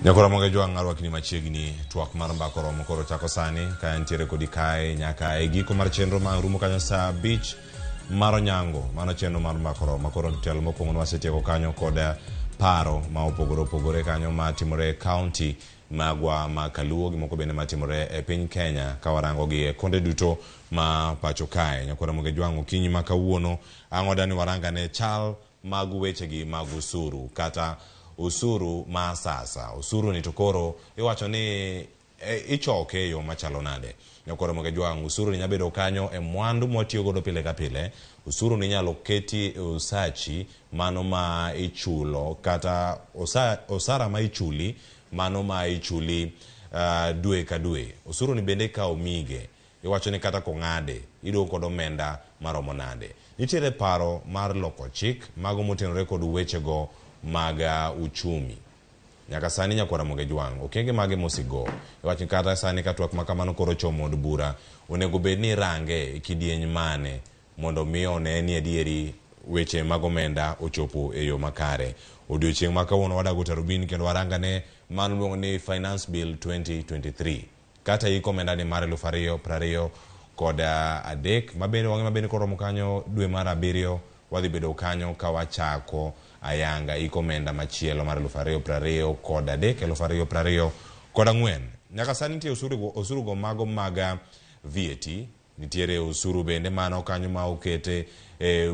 Nyakora monge jwang alwa kini machiegni twak mar mbako romo koro chako sani ka entiere kodi kae nyaka e giko mar chenro ma rumo kanyo saa 5 mar onyango mano chenro mar mbako romo koro telo mokwongo wasetieko kanyo kod paro ma opogore kanyo ma timore county magwa ma Kaluo gi moko bende matimore e piny Kenya ka warango gi konde duto ma pacho kae. Nyakora monge jwang okinyi ma kawuono angodani waranga ne chal mag weche gi mag usuru kata usuru ma sasa. Usuru ni tokoro iwacho ni ichoke yo machalo nade. Nyakora monge jwang usuru ni nyabedo kanyo e mwandu mwatiyo godo pile ka pile. Usuru ni nyalo keti usachi mano ma ichulo kata osara ma ichuli mano ma ichuli dwe ka dwe. Usuru ni bende ka omige iwacho ni kata kong'ade ido kod omenda maromo nade. Nitiere paro mar loko chik mago motenore kod wechego maga uchumi. Nyaka sani Nyakora monge jwang okenge mage mosigo iwacho kata sani ka twak makamano koro chomo od bura onego bed ni range kidieny mane mondo miyo ne ni adieri weche mag omenda ochopo e yo makare. Odiochieng' ma kawuono wadago tarubin kendo waranga ne man luongo ni Finance Bill 2023 kata iko omenda ni mar 2020 kod adek mabende wange mabende koro kanyo dwe mar 7 wadhi bedo kanyo ka wachako ayanga iko omenda machielo mar 2020 kod adek 2020 kod 4. Nyaka sani nitie osuru go mago maga VAT, nitiere usuru bende mano kanyo ma okete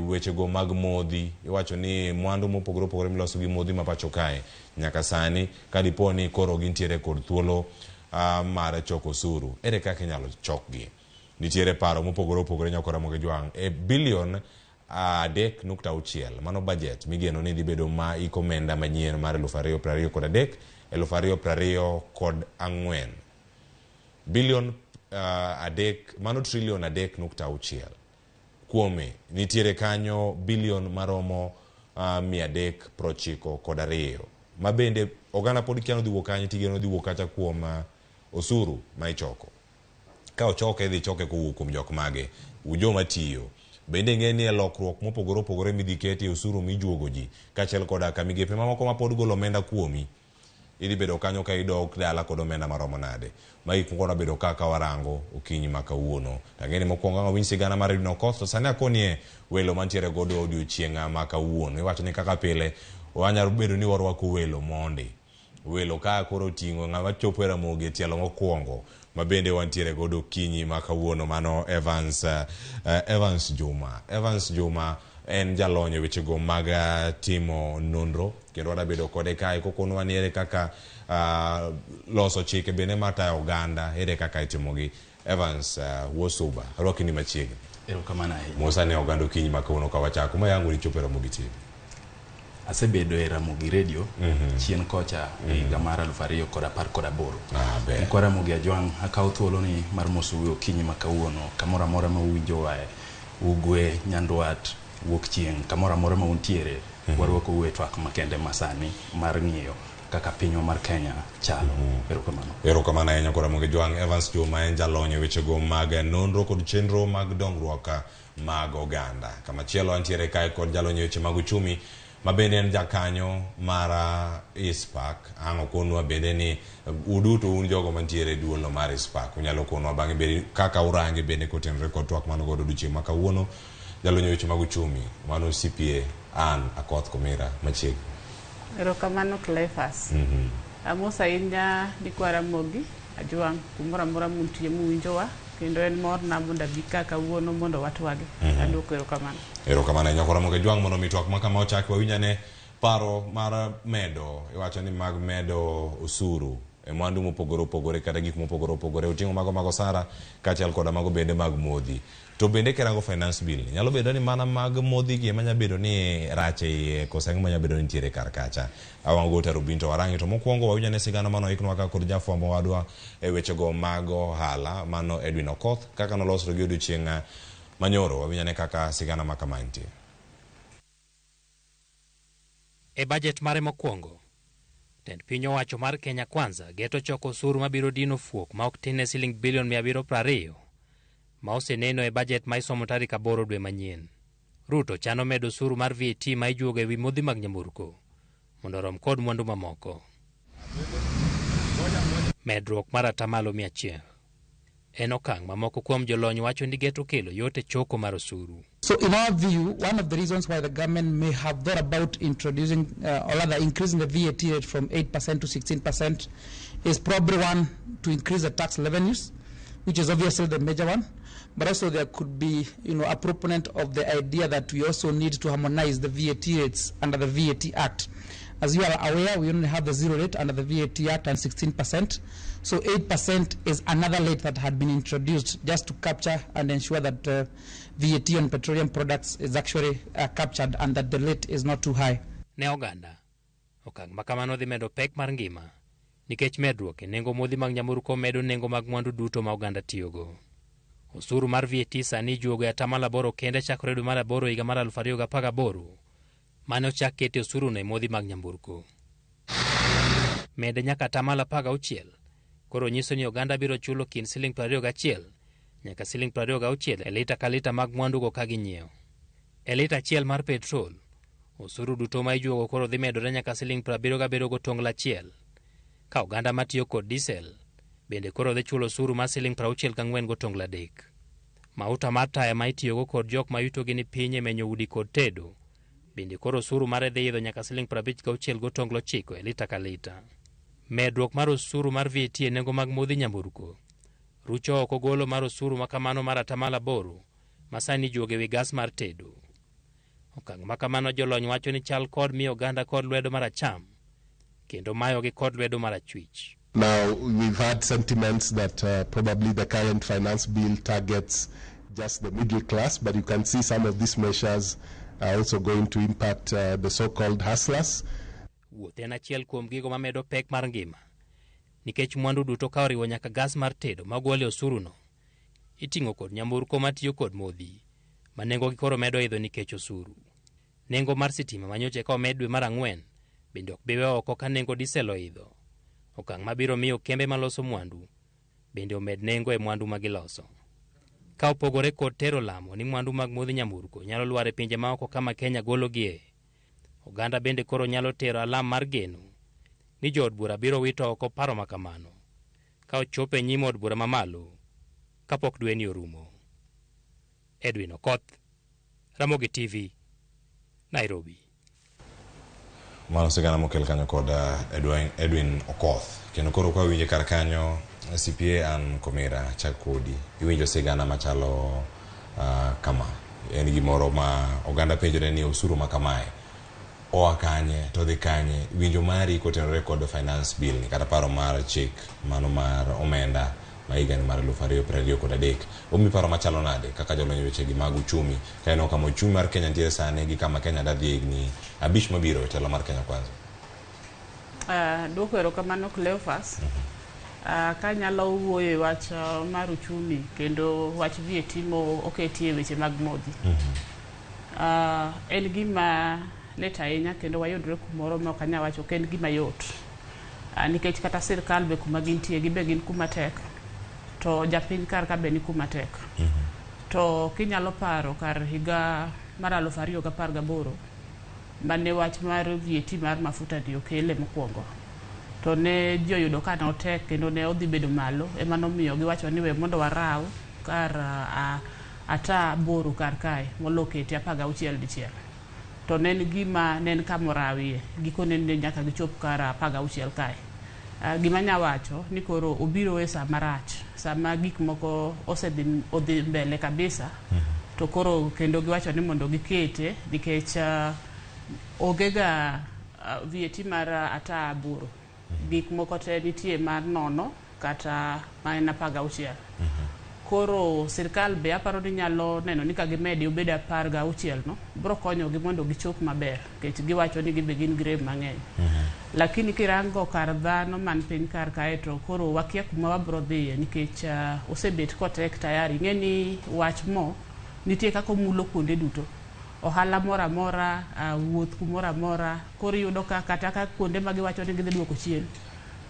weche go mag modhi. Iwacho ni mwandu mopogore miloso gi modhi mapacho kae nyaka sani kadiponi koro gintiere kod thuolo mar choko usuru. Ere kaka inyalo chokgi? Nitiere paro mopogore Nyakora monge jwang bilion 3.6 mano budget migeno ni dhi bedo ma iko omenda manyien mar 2020 kod adek 2020 kod 4 bilion mano trilion 3.6. Kuome nitiere kanyo bilion maromo 392 mabende oganda pod kiano dhi wuok kanyo tigeno dhi wuok kacha kuom osuru ma ichoko. Ka ochoke dhi choke kowuok kuom jok mage ujo matiyo. Bende ng'e ni lokruok mopogore midhi keti usuru mijuogo ji kaachiel koda ka migepe mamoko ma pod golo omenda kuomi idhi bedo kanyo ka idok dala kod omenda maromo nade. Ma ikuongo bedo kaka warango okinyi ma kawuono. Tangeni mokwongo winj sigana mar Edwin Okoth to sani akonie welo mantiere godo odiochieng' ma kawuono. Iwacho ni kaka pile wanyalo bedo ni warwako welo mondi. Welo ka koro ting'o ng'ama chopo e Ramogi tielo mokwongo mabende wantiere godo kinyi ma kawuono mano Evans Juma. Evans Juma en jalonyo weche go mag timo nonro kendo wadabedo kode kae kokono waniere kaka loso chike bende matayo oganda ere kaka itimogi. Evans wosuba rwakini machiegni. Erokamano ahinya. Mosa ne oganda kinyi ma kawuono ka wachako ma yangu ni chopo e Ramogi TV. Asebedo e Ramogi Radio chien kocha higa mar 2018. Nyakora Ramogi ajwang akawo thuolo ni mar moso okinyi ma kawuono kamoro amora ma uwinjo wae ugwe nyandwat wuok chieng' kamoro amora ma untiere warwako uwe twak makende masani mar ng'iyo kaka pinywa mar Kenya chalo. Erokamano ahinya Nyakora monge jwang. Evans Juma en jalonyo weche go mag nonro kod chenro mag dongruok mag oganda. Kamachielo antiere kae kod jalonyo weche mag uchumi mabende en jakanyo mara ISPAC. Ang'o konwa bende ni uduto un jogo mantiere duolo mar ISPAC unyalo konwa bang'e bende kaka urange bende kotenre kod twak mano godo odiochieng' ma kawuono. Jalonyo weche mag uchumi mano CPA Ann Akoth Komira machiegni. Erokamano Cleophas. Amos ahinya Nyakora Ramogi ajwang kumoro amora muntie muwinjowa kendo en mor na mondo abi kaka wuono mondo watwage. Adwoko erokamano. Erokamano Nyakora monge jwang mondo mitwak ma kama ochaki wawinyane paro mar medo. Iwacho ni mag medo usuru e mwandu mopogore kata gik mopogore uting'o mago sara kaachiel koda mago bende mag modhi. To bende kerango finance bill nyalo bedo ni mana mag modhi gi manya bedo ni rache koseng manya bedo ni nitiere kar kacha. Awango tarubin to warangi to mokwongo wawinyane sigana mano iknwa ka kod jafwambo wadwa e weche go mag ohala mano Edwin Okoth kaka nolosro gi odiochieng' manyoro wawinyane kaka sigana makama nitie. E budget mare mokwongo tend piny owacho mar Kenya Kwanza geto choko osuru mabiro dino fuok ma ok tin ne siling bilion 720 ma oseneno e budget ma isomo tarik 8 dwe manyien. Ruto chano medo osuru mar VAT ma ijuogo e wi modhi mag nyamburko mondo rom kod mwandu mamoko. Medruok mar atamalo 100 en okang' mamoko kuom jolony wacho ni geto kelo yot e choko mar osuru. So in our view, one of the reasons why the government may have thought about introducing or rather increasing the VAT rate from 8% to 16% is probably one, to increase the tax revenues, which is obviously the major one. But also there could be, a proponent of the idea that we also need to harmonize the VAT rates under the VAT Act. As you are aware, we only have the zero rate under the VAT Act and 16%. So 8% is another rate that had been introduced just to capture and ensure that VAT on petroleum products is actually captured and that the rate is not too high. Ne oganda, okang' makamano dhi medo pek mar ngima, nikech medruok e nengo modhi mag nyamburko medo nengo mag mwandu duto ma oganda tiyogo. Osuru mar VAT sani ijuogo e atamalo 8 kende chakore dwe mar 8 higa mar 2018, mane ochak kete osuru no e modhi mag nyamburko. Mede nyaka atamalo 16, koro nyiso ni oganda biro chulo kind Sh21 nyaka Sh26 e lita ka lita mag mwandugo ka ginyiewo. E lita achiel mar petrol, osuru duto ma ijuogo koro dhi medore nyaka Sh77 gotongla achiel. Ka oganda matiyo kod diesel bende koro dhi chulo osuru mar Sh64 gotongla 3. Mauta mar taya ma itiyogo kod jok ma yutogi ni piny e menyo udi kod tedo bende koro osuru mare dhi idho nyaka Sh56 gotongla 9 e lita ka lita. Medruok mar osuru mar VAT e nengo mag modhi nyamburko rucho oko golo mar osuru makamano mar atamalo 8 ma sani ijuogo e wi gas mar tedo. Okang' makamano jolony wacho ni chal kod miyo oganda kod lwedo mar acham kendo mayogi kod lwedo mar achwich. Now, we've had sentiments that probably the current finance bill targets just the middle class, but you can see some of these measures are also going to impact the so-called hustlers. Wuoth en achiel kuom gigo mamedo pek mar ngima, nikech mwandu duto ka oriwo nyaka gas mar tedo magole osuru no, iting'o kod nyamburko matiyo kod modhi, ma nengogi koro medo idho nikech osuru. Nengo mar sitima manyoche ka omed dwe mar 4 bende ok biwe oko ka nengo diesel oidho. Okang' mabiro miyo kembe maloso mwandu bende omed nengo e mwandu magiloso. Ka opogore kod tero lamo ni mwandu mag modhi nyamburko nyalo lwar e pinje maoko kama Kenya gologie, oganda bende koro nyalo tero alam mar geno ni jood bura biro wito oko paro makamano ka ochopo e nyim od bura mamalo kapok dweni orumo. Edwin Okoth, Ramogi TV, Nairobi. Mano sigana mokel kanyo kod Edwin Okoth. Kendo koro kwa winje kar kanyo CPA an Komera Chakodi. Iwinjo sigana machalo kama. En gimoro ma oganda penjore ni osuru makamae. Oa kanye, to dhi kanye. Winjo mari kotenore kod finance bill ni kata paro mar chik mano mar omenda ma higa ni mar 2023. Omi paro machalo nade kaka jolony weche gi mag uchumi. Kaino kama uchumi mar Kenya ntiere sani gi kama Kenya dadhi higni 5 mabiro e telo mar Kenya Kwanza. Dwoko erokamano Cleophas. Ka nyalo wuoyo wach mar uchumi kendo wach VAT mo oketie weche mag modhi. En gima leta ahinya kendo wayudre kumoro ma okanya wacho ken gima yot. Nikech kata sirkal be kuma gintie gibe gin kuma tek. To japiny kar ka be ni kuma tek. To kinyalo paro kar higa mar 2018 mane wach mar VAT mar mafuta dio kele mokwongo. To ne joyudo ka ne otek kendo ne odhi bedo malo ema nomiyo giwacho ni we mondo waraw kar ata boro kar kae molokete 16 dichiel. To nen gima nen kamorawie giko nen nyaka gichop kar 16 kae. Gima nya wacho ni koro obiro e sama rach, sama gik moko odhi mbele kabisa. To koro kendo giwacho ni mondo gikete nikech ogega VAT mar ata boro. Gik moko te nitie mar nono kata maena 16. Koro sirkal be aparo ni nyalo neno ni ka gimedi obed 16 no bro konyo gi mondo gichop maber kech giwacho ni gibe gin grade mang'eny. Lakini kirango kar dhano man piny kar kae to koro wakia kuma wabro dhiye nikech osebet kotek tayari. Ng'eni wach mo nitie kako mulo kuonde duto. Ohala mora mora, wuoth kumora mora, koro yudo ka kata ka kuonde ma giwacho ni gidhi duoko chien.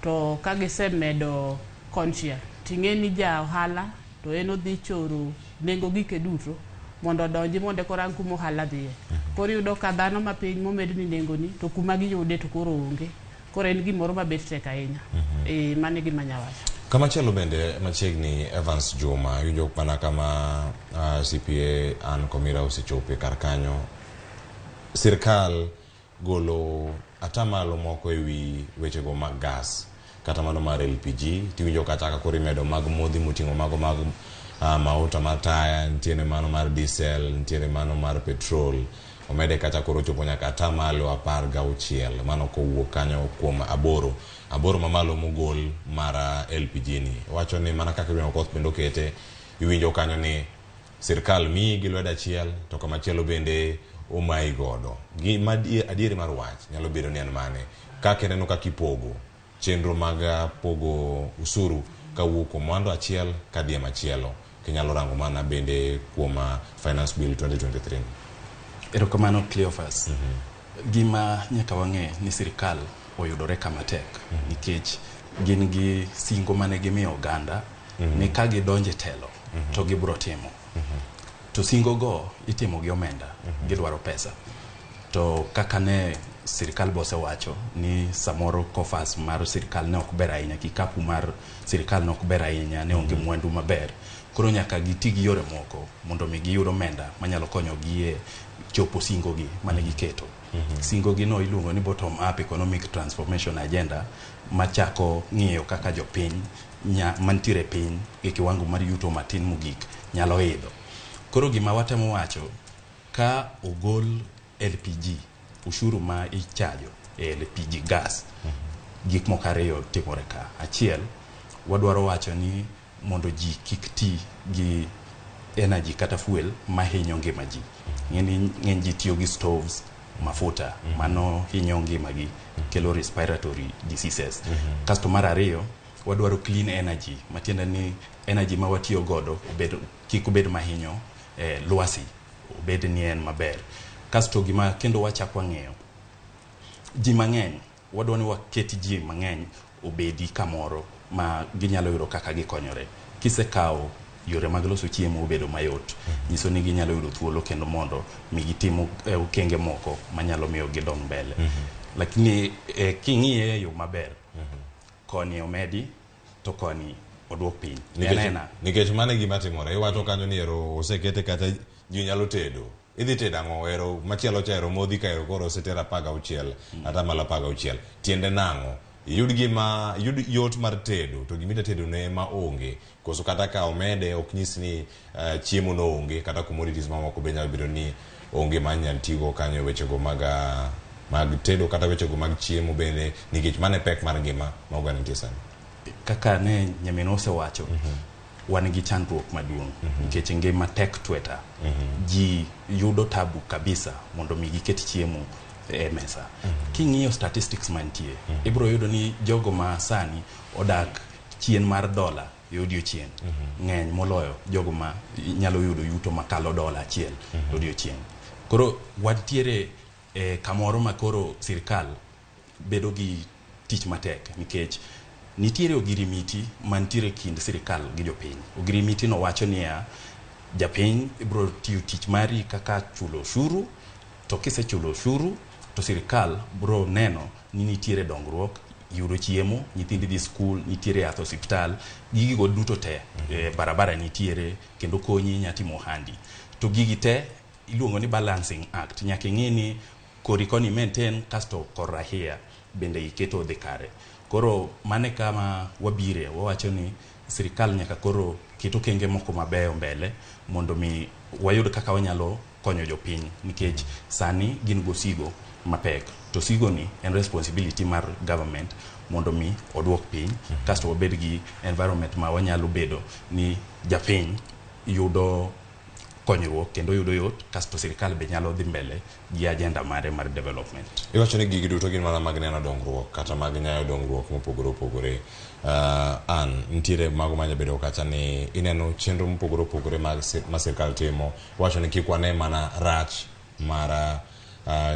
To ka gisemedo konchia, ting'eni ja ohala to en odhi choro nengo gike duto mondo odonji mondo korang kuma ohala dhiye. Koro yudo ka dhano ma piny momed ni nengo ni to kuma giyude to koro onge. Koro en gimoro mabet tek ahinya. mane gima nyawacho. Kama chelo bende machiegni Evans Juma yujo pana kama CPA an komira osechope kar kanyo. Sirkal golo atamalo moko ewi wechego mag gas kata mano mar LPG tiwinjo kata ka kori medo mag modhi mutingo mago mag mauta mar taya, ntiene mano mar diesel, ntiene mano mar petrol, omede kata koro chopo nyaka atamalo 16 mano kowuok kanyo kuom aboro mamalo mogol mar LPG ni. Wacho ni mana kaka Green Coast bendo kete iwinjo kanyo ni sirkal mi gi lwedo achiel to kama chielo bende omai godo. Gima adieri mar wach nyalo bedo ni en mane kaka neno kaka ipogo chenro mag pogo usuru kawuok kuom mwandu achiel kadhi machielo kinyalo rango mana bende kuom Finance Bill 2023. Erokamano Cleophas. Gima nyaka wang'e ni sirkal oyudore kama tek nikech gin gi singo mane gimiyo oganda ni ka gidonje telo to gibro timo. To singo go itimo gi omenda, gidwaro pesa. To kaka ne sirkal bose wacho ni samoro kofas mar sirkal ne ok ber ahinya, kikapu mar sirkal ne ok ber ahinya, ne onge mwandu maber. Koro nyaka giti gi yore moko mondo mi giyud omenda manyalo konyo gi e chopo singo gi mane giketo. Singo gi no iluongo ni bottom up economic transformation agenda machako ng'iyo kaka jopiny mantiere piny e kiwango mar yuto matin mogik nyalo idho. Koro gima watemo wacho ka ogol LPG ushuru ma ichajo e LPG gas gik moko ariyo timore ka. Achiel, wadwaro wacho ni mondo ji kik ti gi energy kata fuel ma hinyo ngima ji. Ng'eny ji tiyo gi stoves, mafuta, mano hinyo ngima gi, kelo respiratory diseases. Kasto mar ariyo, wadwaro clean energy, matiende ni energy ma watiyo godo kik obed mahinyo lwasi, obed ni en maber. Kasto gima kendo wachako ng'eyo, ji mang'eny wadwani waketi ji mang'eny obedi kamoro ma ginyalo yudo kaka gikonyore. Kisekawo yore mag loso chiemo obedo mayot, nyiso ni ginyalo yudo thuolo kendo mondo mi gitimo okenge moko manyalo miyo gidong mbele. Lakini king'iye yo maber, koni omedi to koni odwok piny. Nikech mane gima timore, iwacho kanyo ni ero osekete kata ji nyalo tedo. Idhi tedo ang'o, ero machielo cha ero modhi ka ero koro osetera 16 ata mala 16. Tiende nang'o? Yud yot mar tedo to gimita tedo ne ma onge koso kata ka omede ok nyis ni chiemo no onge kata commodities mamoko be nyalo bedo ni onge manyal tigo kanyo wechego mag tedo kata wechego mag chiemo bende nikech mane pek mar ngima ma oganda nitie sani. Kaka ne nyamino osewacho, wan gi chandruok maduong' nikech ngima tek tweta. Ji yudo tabu kabisa mondo mi giket chiemo e mesa. King'iyo statistics mantie, ibro yudo ni jogo ma sani odak chien mar dola e odiochieng' ng'eny moloyo jogo ma nyalo yudo yuto makalo $1 odiochieng'. Koro wantiere kamoro ma koro sirkal bedo gi tich matek nikech nitiere ogirimiti mantiere kind sirkal gi jopiny. Ogirimiti no wacho niya, japiny ibro tiyo tich mari kaka chulo ushuru, to kisechulo ushuru to sirkal bro neno ni nitiere dongruok, yudo chiemo, nyithindi dhi skul, nitiere yath osiptal, gigi go duto te barabara nitiere kendo konyi nyatimo handi. To gigi te iluongo ni balancing act, nyaka ing'e ni kori koni maintain kasto korahia bende iketo dhi kare. Koro mane kama wabire wawacho ni sirkal nyaka koro keto kenge moko mabeyo mbele mondo mi wayud kaka wanyalo konyo jopiny nikech sani gin go sigo mapek. To sigo ni en responsibility mar government mondo mi odwok piny kasto wabed gi environment ma wanyalo bedo ni japiny yudo konyruok kendo yudo yot kasto sirkal be nyalo dhi mbele gi agenda mare mar development. Iwacho ni gigi duto gin mana mag neno dongruok kata mag nyayo dongruok mopogore opogore. An nitiere mago manya bedo kacha ni ineno chenro mopogore opogore ma sirkal timo. Wacho ni kik wane mana rach mar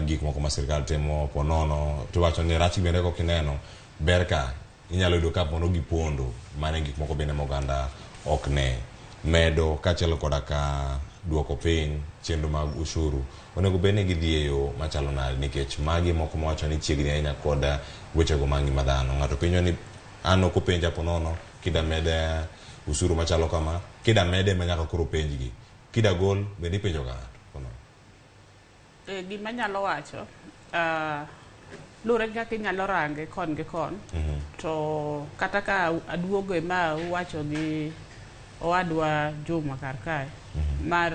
gik moko ma sirkal timo ponono, to wacho ni rach bende kok ineno ber ka inyalo yudo ka mondo gipondo mane gik moko bende moganda ok ne medo kachelo koda ka duoko piny chenro mag ushuru. Onego bene gidhi e yo machalo nade nikech magi moko mawacho ni chiegni ahinya kod wechego mag ngima dhano. Ng'ato penjo ni ano ko penja ponono kida mede usuru machalo kama kida mede manyaka kuro penjigi kida gol bende penjo ga ponono gima nyalo wacho lure kaka inyalo range kon gi kon to kata ka aduogo ma wacho gi owadwa Juma kar kae mar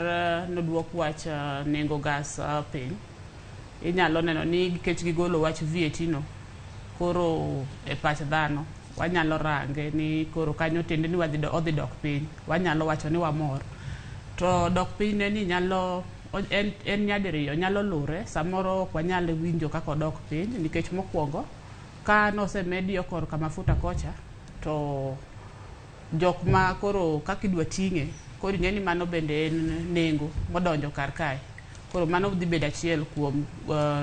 noduok wach nengo gas piny inyalo neno ni nikech gigolo wach VAT no koro e pach dhano wanyalo range ni koro kanyo tende ni odhi dok piny wanyalo wacho ni wamor to dok piny ne ni nyalo en nyadiriyo nyalo lure samoro ok wanyalo winjo kaka odok piny nikech mokwongo ka nosemedi okor ka mafuta kocha to jok ma koro kaka idwa ting'e koro ing'e ni mano bende en nengo modonjo kar kae koro mano dhi bedo achiel kuom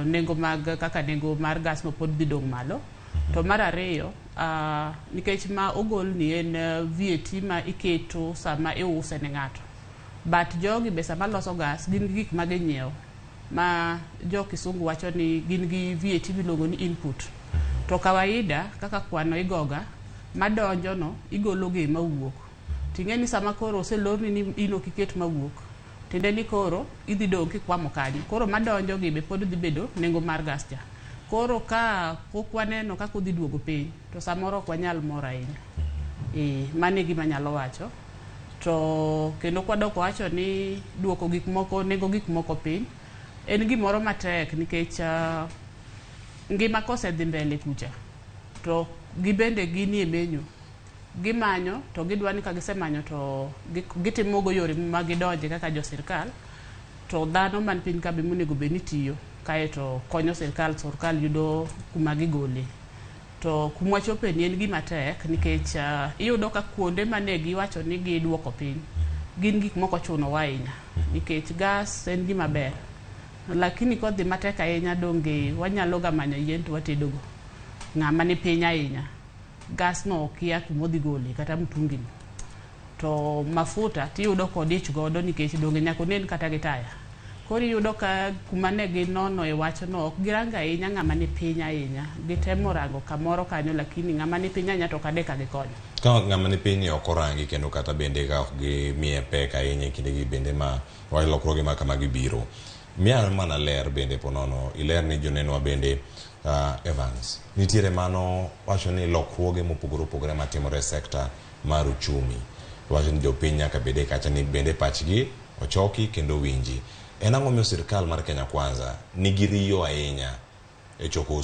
nengo mag kaka nengo mar gas no pod dhi dong' malo to mar ariyo nikech ma ogol ni en VAT ma iketo sama iuse ne ng'ato but jogi be sama loso gas gin gi gik ma ginyiewo ma jo kisungu wacho ni gin gi VAT miluongo ni input to kawaida kaka kwano igoga madonjo no igolo gi mawuok ting'e ni sama koro oselorni ni ino kiket mawuok tinde ni koro idhi dong' kikwamo kanyo koro madonjo gi be pod dhi bedo nengo mar gas ja koro ka pok waneno kaka udhi duogo piny to samoro ok wanyal mor ahinya mane gima nyalo wacho to kendo kwadoko wacho ni duoko gik moko nengo gik moko piny en gimoro matek nikech ngima kosedhi mbele kucha to gibende gini e menyu gimanyo to gidwa ni ka gisemanyo to gitimogo yore ma gidonje kaka jo sirkal to dhano man piny ka be monego be ni tiyo kae to konyo sirkal yudo kuma gigole to kuma chope ni en gima tek nikech iyudo ka kuonde mane giwacho ni giduoko piny gin gik moko chuno wainya nikech gas en gima ber lakini kodhi matek ahinya donge wanyalo ga manyo yien to watedogo ng'ama ni piny ahinya gas no kia kumodhi gole kata mtungi to mafuta tiyudo kod ich godo nikech donge nyako nen kata gitaya koro yudo ka kuma ne ginono e wach no ok giranga ahinya ng'ama ni piny ahinya gitemo rango kamoro kanyo lakini ng'ama ni piny ahinya to kade ka gikonyo ka ng'ama ni piny ok orangi kendo kata bende ka ok gimiye pek ahinya kinde gi bende ma walokruoge ma kama gibiro miya mana ler bende ponono iler ni jonenwa bende Evans nitiere mano wacho ni lokruoge mopogore opogore matimore sekta mar uchumi wacho ni jopiny nyaka bede kacha ni bende pachgi ochoki kendo winji en ang'o miyo sirkal mar Kenya Kwanza nigi riyo ahinya e choko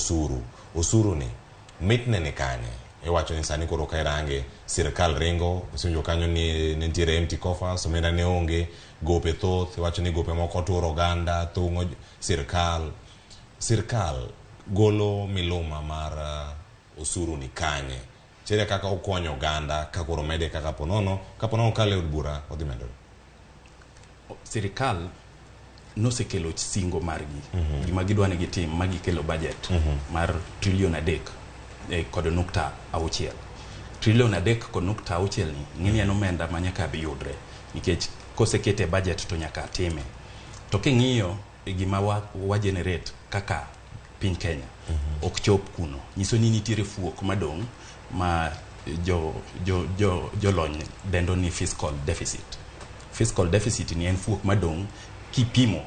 osuru ni mitne ni kanye wacho ni sani koro ka irange sirkal ringo osinjo kanyo ni nitiere empty coffers omenda ne onge gope thoth wacho ni gope moko turo oganda thung'o sirkal golo miluma mar osuru ni kanye chere kaka okonyo oganda ka koro mede kaka ponono kale od bura odhi medore sirkal nosekelo singo margi gima gidwa ni gitim magikelo budget mar trilion 3 kod nukta 6 trilion 3 kod nukta 6 ni ng'ini en omenda ma nyaka bi yudre nikech kosekete budget to nyaka time to king'iyo gima wa generate kaka piny Kenya ok chop kuno nyiso ni nitiere fuok madong ma jo lony dendo ni fiscal deficit ni en fuok madong kipimo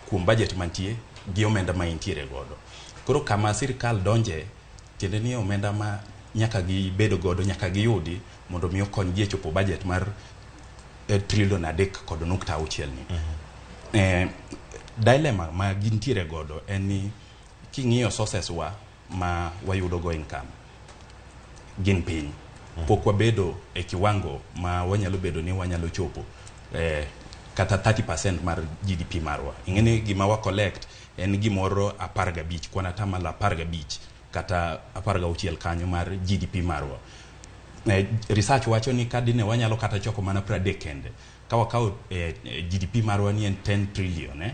kuom budget mantie gi omenda ma intiere godo koro kama sirkal donje tiende ni omenda ma nyaka gi bedo godo nyaka gi yudi mondo mi okony gi chopo budget mar trilion 3 kod nukta 6 ni dilemma ma gintiere godo en ni king'iyo sources wa ma wayudo go income gin piny pok wabedo e kiwango ma wanyalo bedo ni wanyalo chopo kata 30% mar GDP marwa ing'eni gima wa collect en gimoro 15 kwana tamala 15 kata 16 kanyo mar GDP marwa research wacho ni kadine wanyalo kata choko mana 30 kende ka wakaw GDP marwa ni en 10 trillion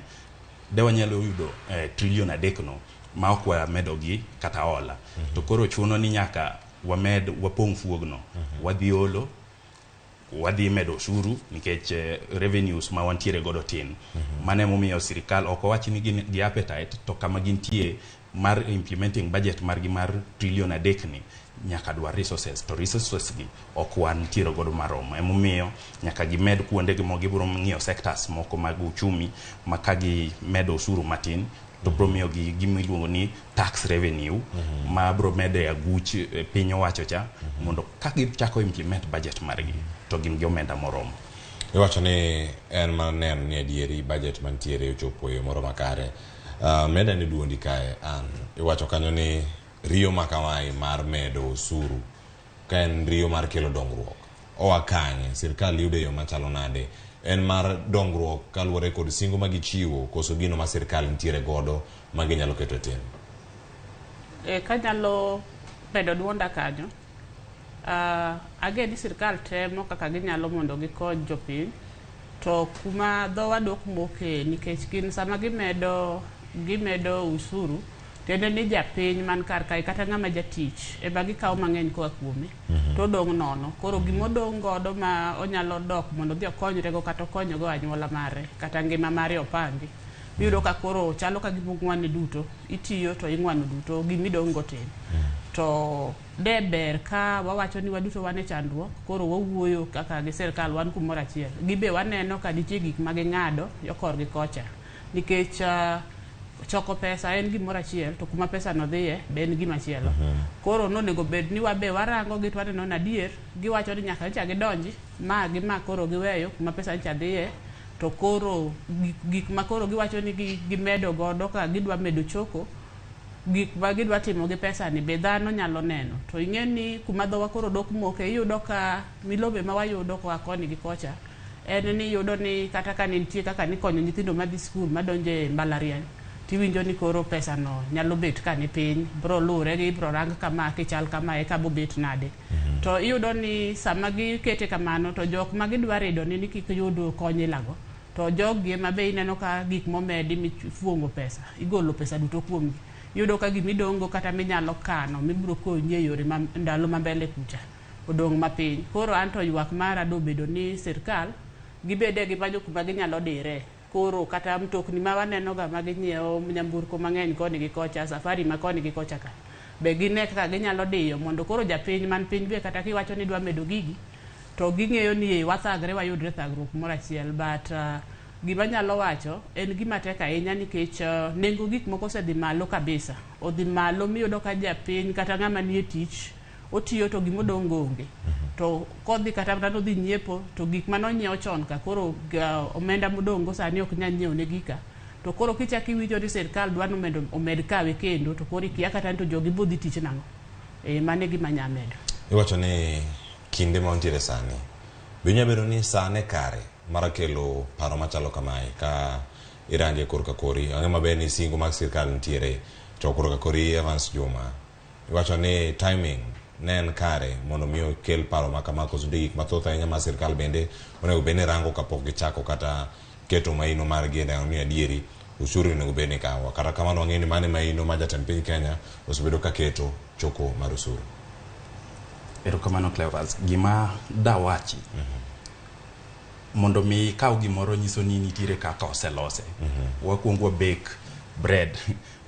de wanyalo yudo trillion 3 no ma ok wamedo gi kata ola to koro chuno ni nyaka wapong' fuogno wadhi olo wadhi medo osuru nikech revenues ma wantiere godo tin mane momiyo sirkal ok wach ni gin gi appetite to kama gintie mar implementing budget margi mar trillion adek ni nyaka dwa resources, to resources gi okwan tiro godo maromo. Emomiyo nyaka gimed kuonde gi gibiro ng'iyo sectors moko mag uchumi makagi medo osuru matin to bro miyo gi gimiluongo ni tax revenue ma bro mede aguch piny owacho cha mondo ka gichako implement budget margi to gin gi omenda moromo. Iwacho ni en maneno ni adieri budget mantiere ochopo yo moro makare. Meda ni duondi kae an iwacho kanyo ni riyo makawai mar medo osuru ka en riyo mar kelo dongruok. Owa kanye sirkal yude yo machalo nade en mar dongruok kaluwore kod singo magichiwo koso gino ma sirkal ntiere godo maginyalo keto tin. Kanyalo medo duonda kanyo, agedi sirkal temo kaka ginyalo mondo gikony jopiny, to kuma dhowa dok moke nikech gin sama gimedo usuru tende ni japiny man kar kae kata ng'ama jatich eba gikawo mang'eny koa kuome to dong nono. Koro gimodong godo ma onyalo dok mondo dhi okonyrego kata okonyogo anyuola mare kata ngima mare opangi, iyudo ka koro chalo ka gimong'wane duto itiyo to ing'wano duto gimidong go tin. To deber ka wawacho ni waduto wane chandruok, koro wawuoyo kaka gi sirkal wan kumoro achiel. Gibe waneno ka nitie gik ma ging'ado yo korgi kocha, nikech choko pesa en gimoro achiel to kuma pesa no dhiye be en gima chielo. Koro nonego bed ni wabe warango gi twaneno na adier giwacho ni nyaka ncha gidonji ma koro giweyo kuma pesa ncha dhiye, to koro gik ma koro giwacho ni gimedo godo ka gidwa medo choko gik ma gidwa timo gi pesa ni be dhano nyalo neno. To ing'eni kuma dhowa koro dok moke iyudo ka milobe ma wayudo koa koni gi kocha en ni yudo ni kata ka nitie kaka ni konyo nyithindo madhi skul madonje mbalariany tiwinjo ni koro pesa no nyalo bet ka ni piny bro lure gi bro rang kama kichal kama eka bo bet nade. To iyudo ni sama gikete kamano to jok ma gidwa redo ni kik yudo konyi lago to jogi ma be ineno ka gik momedi mifuongo pesa igolo pesa duto kuomgi, yudo ka gimidongo kata minyalo kano mibro konyi e yore ndalo mambele kucha odong mapiny. Koro anto ywak mara do bedo ni sirkal gibede gi bajo kuma ginyalo dire. Koro kata mtokni ma waneno ga maginyiewo nyamburko mang'eny koni gi kocha, safari ma koni gi kocha ka be gine kaka ginyalo diyo mondo koro japiny man piny be kata kiwacho ni dwa medo gigi to ging'eyo ni wathagre wayudre thagruok moro achiel. But gima nyalo wacho en gima tek ahinya nikech nengo gik moko osedhi malo kabisa, odhi malo miyudo ka japiny kata ng'ama nie tich otiyo to gimodong onge. To kodhi kata mtano dhi nyiepo to gik manonyiewo chon ka koro omenda modongo sani ok nyal nyiewo ne gika, to koro kichaki iwinjo ni sirkal dwa omed kawe kendo to koro ikia kata to jogi bodhi tich nang'o. Mane gima nyamedo. Iwacho ni kinde ma ontiere sani binya bedo ni sane kare mara kelo paro machalo kamae ka irange korka kori ang'e maber ni singo mag sirkal ntiere to korka kori Evans Juma. Iwacho ni timing nen kare mondo miyo kel paro makama koso gik mathoth ahinya ma sirkal bende onego bene rango kapok gichako kata keto maino mar genda ni adieri usuru onego bene kawa kata kamano wang'e ni mane maino ma jatend piny Kenya osebedo ka keto choko mar usuru. Erokamano Cleophas, gima dawachi mondo mi kaw gimoro nyiso ni nitiere kaka oselose. Wakuongo bake bread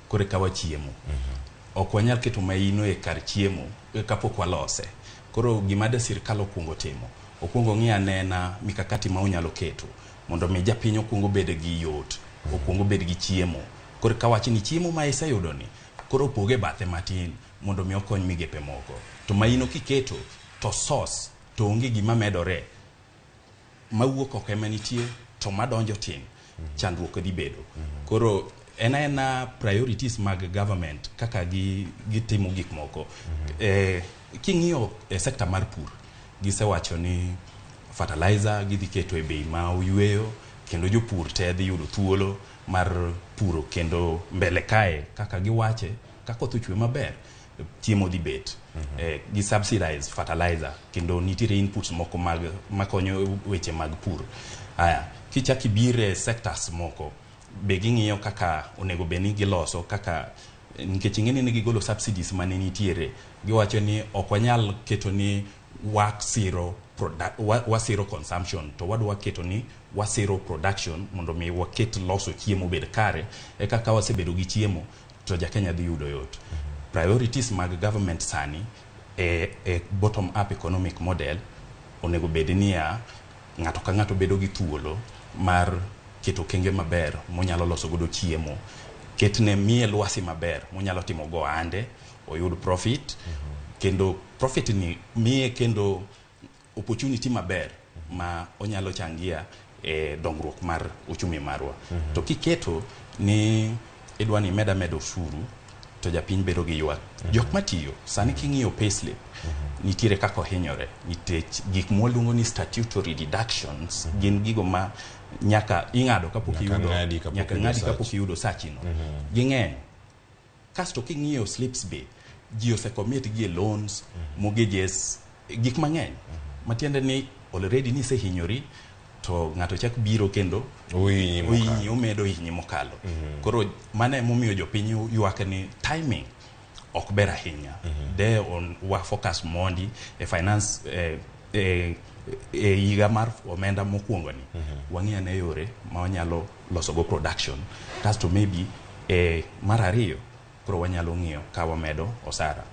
kore kawa chiemo. Ok wanyal keto maino e kar chiemo kapok walose. Koro gima de sirkal okuongo timo, okuongo ng'i anena mikakati ma onyalo keto mondo mi japiny okuongo bed gi yot, okuongo bed gi chiemo. Koro kawachi ni chiemo ma iseyudo ni koro poge bathe matin mondo mi okony migepe moko. To maino kiketo to sauce to onge gima medore mawuok oko ema nitie to madonjo tin chandruok dhi bedo. Koro ena priorities mag government kaka gitimo gik moko. King'iyo sector mar pur gisewacho ni fertilizer gidhi keto e bei ma oyueyo kendo jopur te dhi yudo thuolo mar puro kendo mbele kae kaka giwache kako othuchwe maber chiemo dhi bet. Gi subsidize fertilizer kendo nitiere inputs moko makonyo weche mag pur. Kichaki bire sectors moko be ging'iyo kaka onego beni giloso kaka nikech ing'eni ni gigolo subsidies mane nitiere giwacho ni ok wanyal keto ni wasiro consumption to wadwa keto ni wasiro production mondo mi waket loso chiemo bed kare kaka wasebedo gi chiemo to ja Kenya dhi yudo yot. Priorities mag government sani bottom up economic model onego bed niya ng'ato ka ng'ato bedo gi thuolo mar keto kenge maber monyalo loso godo chiemo, ketne miye lwasi maber monyalo timo go ande oyud profit, kendo profit ni miye kendo opportunity maber ma onyalo changia dongruok mar uchumi marwa. To kiketo ni idwani medo ushuru to japiny bedo gi ywak. Jok matiyo sani king'iyo payslip nitiere kako hinyore nikech gik mwaluongo ni statutory deductions gin gigo ma nyaka ing'ado kapok iyudo, nyaka ng'adi kapok iyudo sachino. Ging'eny. Kasto king'iyo slips be ji osecommit gi loans, mortgages, gik mang'eny. Matiende ni already ni sehinyori to ng'ato chak biro kendo ohinyi omedo hinyi mokalo. Koro mane momiyo jopiny ywak ni timing ok ber ahinya. De on wa focus mondi finance higa mar omenda mokwongo ni wang'iya ne yore ma wanyalo loso go production, kasto maybe mar ariyo koro wanyalo ng'iyo ka wamedo osara,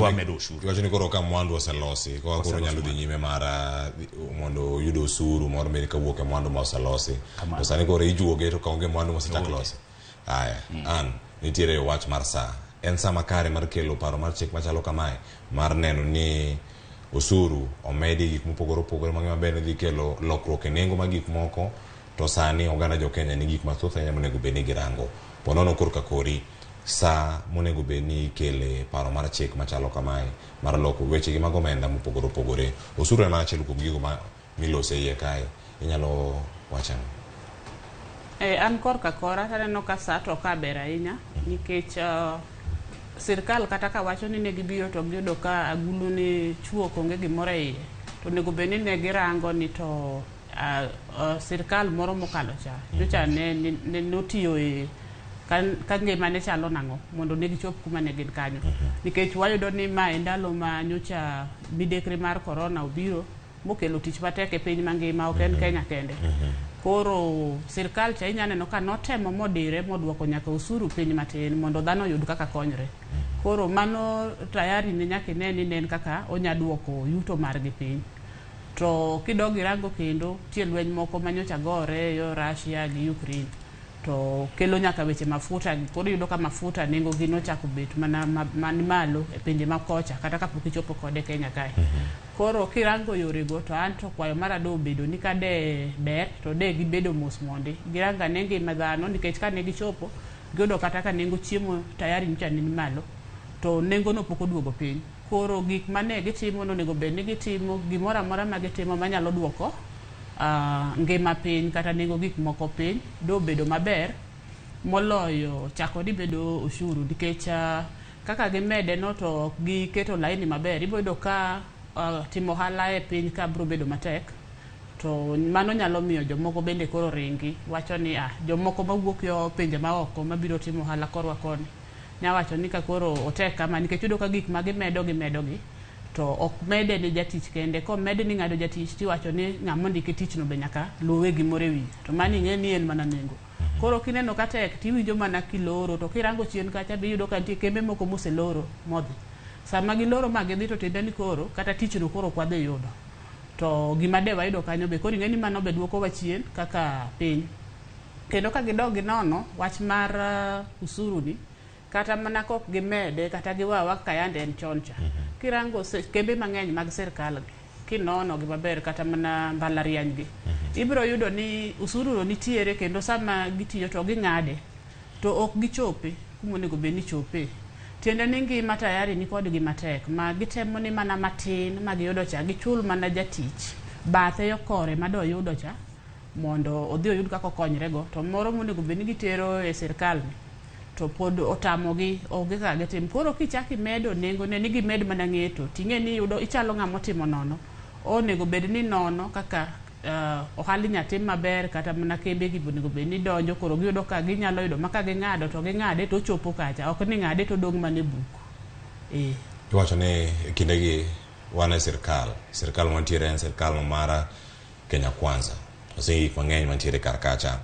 wamedo ushuru. Iwacho ni koro ka mwandu oselosi ko koro nyalo dhi nyime mara mondo yudo usuru moro mer kawuok e mwandu ma oselosi. To sani koro ijuoge to kaonge mwandu mosechak losi. Aya, an nitiere wach mar saa. En saa makare mar kelo paro mar chik machalo kamae mar neno ni usuru omedi gik mopogore opogore mang'ema bende dhi kelo lokruok e nengo mag gik moko. To sani oganda jo Kenya ni gik mathoth ahinya monego bed ni girango. Ponono korka kori sa monego bed ni kele paro mar chik machalo kamae mar loko weche gi mag omenda mopogore opogore. Usuru en achiel kuom gigo ma milose iye kae. Inyalo wachano? An korka kora taneno ka sa to ka ber ahinya nikech sirkal kata ka wacho ni ne gibiro to giyudo ka agulu ni chuo konge gimoro iye, to nego bed ni ne girango ni to sirkal moro mokalo cha nyocha ne notiyo ka ngima ne chalo nang'o mondo ne gichop kuma ne gin kanyo. Nikech wayudo ni ma ndalo ma nyocha midekre mar corona obiro mokelo tich matek e piny mangima, ok en Kenya kende. Koro sirkal cha inya neno ka notemo modire moduoko nyaka usuru piny matin mondo dhano yud kaka konyre. Koro mano tayari ne nyaka ne ni nen kaka onya duoko yuto mar gi piny. To kidogi rango kendo tie lweny moko manyocha gore yo Russia gi Ukraine to kelo nyaka weche mafuta. Koro yudo ka mafuta nengo gi nochako bet mana man malo e pinje makocha kata kapok ichopo kode Kenya kae. Koro kirango yore go to an to kwayo marado bedo ni kade ber to de gibedo mos mondi giranga nengo ma dhano nikech ka ne gichopo giyudo kata ka nengo chiemo tayari ncha ni malo to nengo no pok oduogo piny. Koro gik mane gitimo no nego bed ni gitimo gimora mora ma gitimo manyalo duoko ngima piny kata nengo gik moko piny do bedo maber moloyo chako di bedo ushuru nikech kaka gimede no to giketo laini maber ibodo ka timo hala e piny ka bro bedo matek to mano nyalo miyo jomoko bende koro ringi wacho ni jomoko mawuok yo pinje maoko mabiro timo hala korwa koni nya wacho ni ka koro otek kama nikech yudo ka gik ma gimedo gi to ok mede ni jatich kende ko mede ni ng'ado jatich ti wacho ni ng'amo ndiki tich no be nyaka luwe gimore wi to mani ng'e ni en mana nengo. Koro kineno ka tek tiwinjo mana kiloro to kirango chien kacha be yudo ka nitie kembe moko moseloro modhi sama giloro ma gidhi to tiende ni koro kata tich no koro kwadhe yudo to gima de wayudo kanyo be koro ng'e ni mano be duoko wa chien kaka piny. Kendo ka gidogi nono wach mar usuru ni kata mana kok gimede kata giwawa kayande en choncha. Kirango kembe mang'eny mag sirkal kinono gi maber kata mana mbalariany gi ibiro yudo ni usuru no nitiere kendo sama gitiyo to ging'ade to ok gichope kuma onego bed ni chope. Tiende ni ngima tayari ni kod gima tek ma gitemo ni mana matin ma giyudo cha gichul mana jatich bathe yo kore mado yudo cha mondo odhi oyud kako konyre go to moro monego bed ni gitero e sirkal to pod otamogi oge ka gitim. Koro kichaki medo nengo ne ni gimed mana ng'eto ting'e ni yudo ichalo ng'amo timo nono onego bed ni nono kaka ohali nyatim maber kata mana kembe gi onego bed ni donjo koro giyudo ka ginyalo yudo maka ging'ado to ging'ade to chopo kacha ok ni ng'ade to dong mane buk. Iwacho ni kinde gi wane sirkal mantiere en sirkal mara Kenya Kwanza osegik mang'eny mantiere kar kacha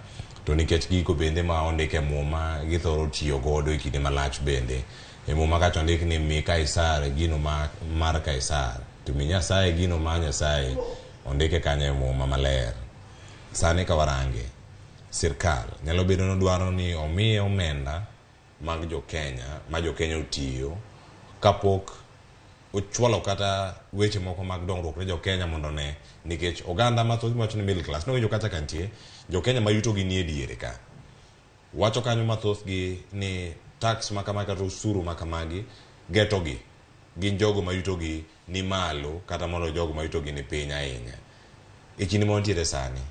to nikech giko bende ma ondike muma githoro tiyo godo e kinde malach bende e muma kacha ondik ni mi Kaisar gino mar Kaisar to mi Nyasaye gino ma Nyasaye ondike kanyo e muma maler. Sani ka warange sirkal nyalo bedo no dwaro ni omiye omenda mag Jo-Kenya ma Jo-Kenya otiyo kapok ochwalo kata weche moko mag dongruok ne Jo-Kenya mondo ne nikech oganda mathoth wacho ni middle class no kata kantie Jo-Kenya ma yuto gi nie diere ka wacho kanyo mathoth gi ni tax makama kata usuru makamagi geto gi gin jogo ma yuto gi ni malo kata mondo jogo ma yuto gi ni piny ahinya. E kinde montiere sani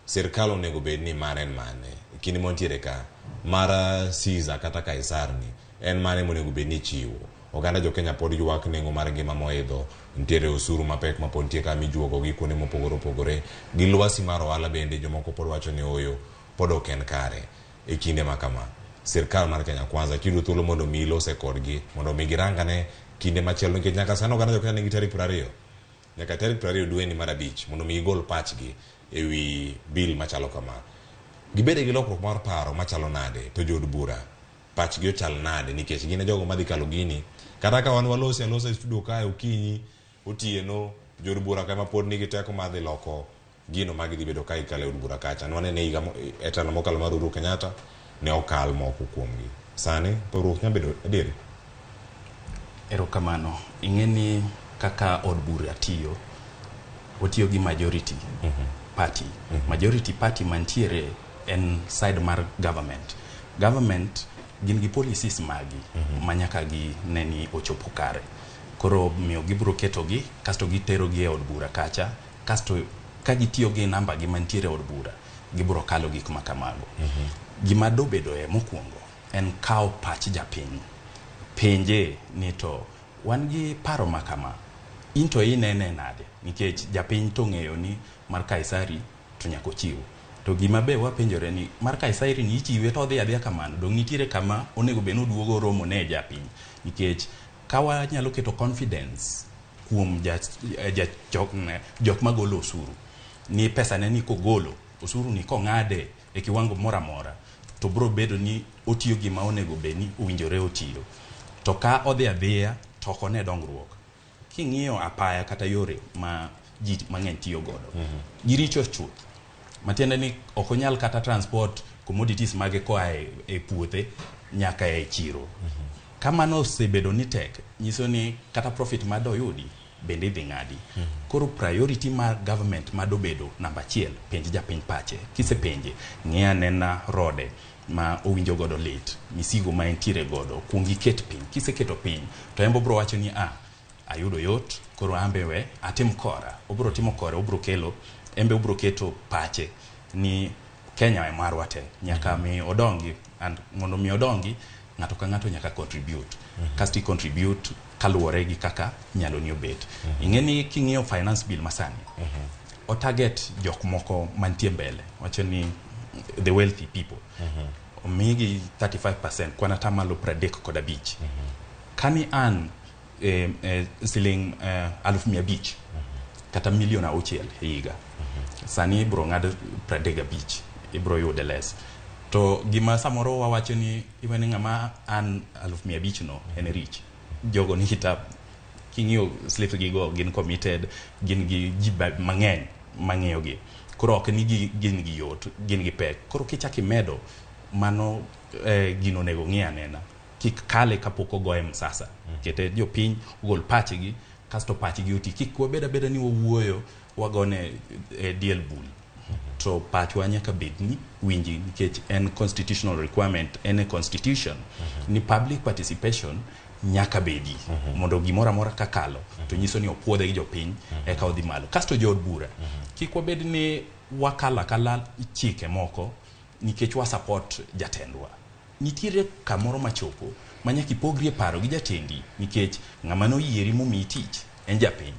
sirkal onego bed ni mare en mane e kinde montiere ka mara Caesar kata Kaisar ni en mane monego bed ni chiwo. Oganda Jo-Kenya pod ywak nengo mar ngima moidho, ntiere usuru mapek ma pod nitie ka mijuogo gi kuonde mopogore opogore gi lwasi mar ohala bende jomoko pod wacho ni oyo pod ok en kare. E kinde ma kama sirkal mar Kenya Kwanza kido thuolo mondo mi lose kodgi mondo mi girangane kinde machielo nikech nyaka sano oganda Jo-Kenya nigi tarik 20 nyaka tarik 20 dwe ni mar 5 mondo mi gol pachgi e wi bill machalo kama. Gibede gi lokruok mar paro machalo nade to jod bura pachgi ochal nade nikech gine jogo madhi kalo gini kata ka wan alosa studio kae okinyi otieno jod bura kama pod nigi teko madhi loko gino magi dhi bedo ka ikale od bura kacha nwanene higa e telo mokalo mar Uhuru Kenyatta ne okal moko kuomgi. Sani pogruok nya bedo adieri. Erokamano. Ing'eni kaka od bura tiyo otiyo gi majority party. Majority party mantiere en side mar government gin gi policies magi manyaka gi neni ochopo kare. Koro miyo gibro keto gi kasto gitero gi e od bura kacha kasto ka gitiyo gi namba gi mantiere od bura gibro kalo gik makamago. Gima do bedo e mokwongo en kao pach japiny penje ni to wan gi paro makama into inene nade nikech japiny to ng'eyo ni mar Kaisari to nyako chiwo to gima be wapenjore ni mar Kaisari ni ichiwe to dhi adhiya kamano dong nitiere kama onego be noduogo romo ne japiny nikech kawa nyalo keto confidence kuom jok magolo osuru ni pesa ne ni kogolo osuru ni kong'ade e kiwango mora mora to bro bedo ni otiyo gima onego be ni uwinjore otiyo to ka odhi adhiya to kone dongruok king'iyo apaya kata yore ma ji mang'eny tiyo godo giricho chuth matiende ni ok onyal kata transport commodities mage koa e puothe nyaka e chiro. Kamano osebedo ni tek nyiso ni kata profit madoyudi bende dhi ng'adi. Koro priority mar government madobedo namba 1 penj japiny pache kisepenje ng'ia nena rode ma owinjo godo lit misigo ma entiere godo kuongi ket piny kiseketo piny to embo bro wacho ni ayudo yot koro ambe we atim kora obro timo kora obro kelo embe obro keto pache ni Kenya e marwa te nyaka mi odongi and mondo mi odongi ng'ato ka ng'ato nyaka contribute kasti contribute kaluwore gi kaka nyalo ni obet. Ing'eni king'iyo finance bill masani o target jok moko mantie mbele wacho ni the wealthy people omigi 35% kwana tamalo 35 kani an siling 1,500 kata milion 6 higa sani bro ng'ad 35 ibro yude less to gima samoro wawacho ni iweni ng'ama an 1,500 no en rich jogo ni hita king'iyo slip gi go gin committed gin gi jiba mang'eny mang'eyo gi koro ok ni gin gi yot gin gi pek koro kichaki medo mano gino nego ng'ia nena kik kale kapok ogoye msasa kete jopiny ugol pachgi kasto pachgi uti kik wabeda ni wawuoyo wagone diel bull to pachwa nyaka bedni winji nikech en constitutional requirement en a constitution ni public participation nyaka bedi mondo gimora mora kakalo to nyiso ni opuodhe gi jopiny eka odhi malo kasto jod bura kik wabed ni wakala chike moko nikech wa support jatendwa nitiere kamoro machopo manyaki pogrie paro gi jatendi nikech ng'ama no yieri momi tich en japiny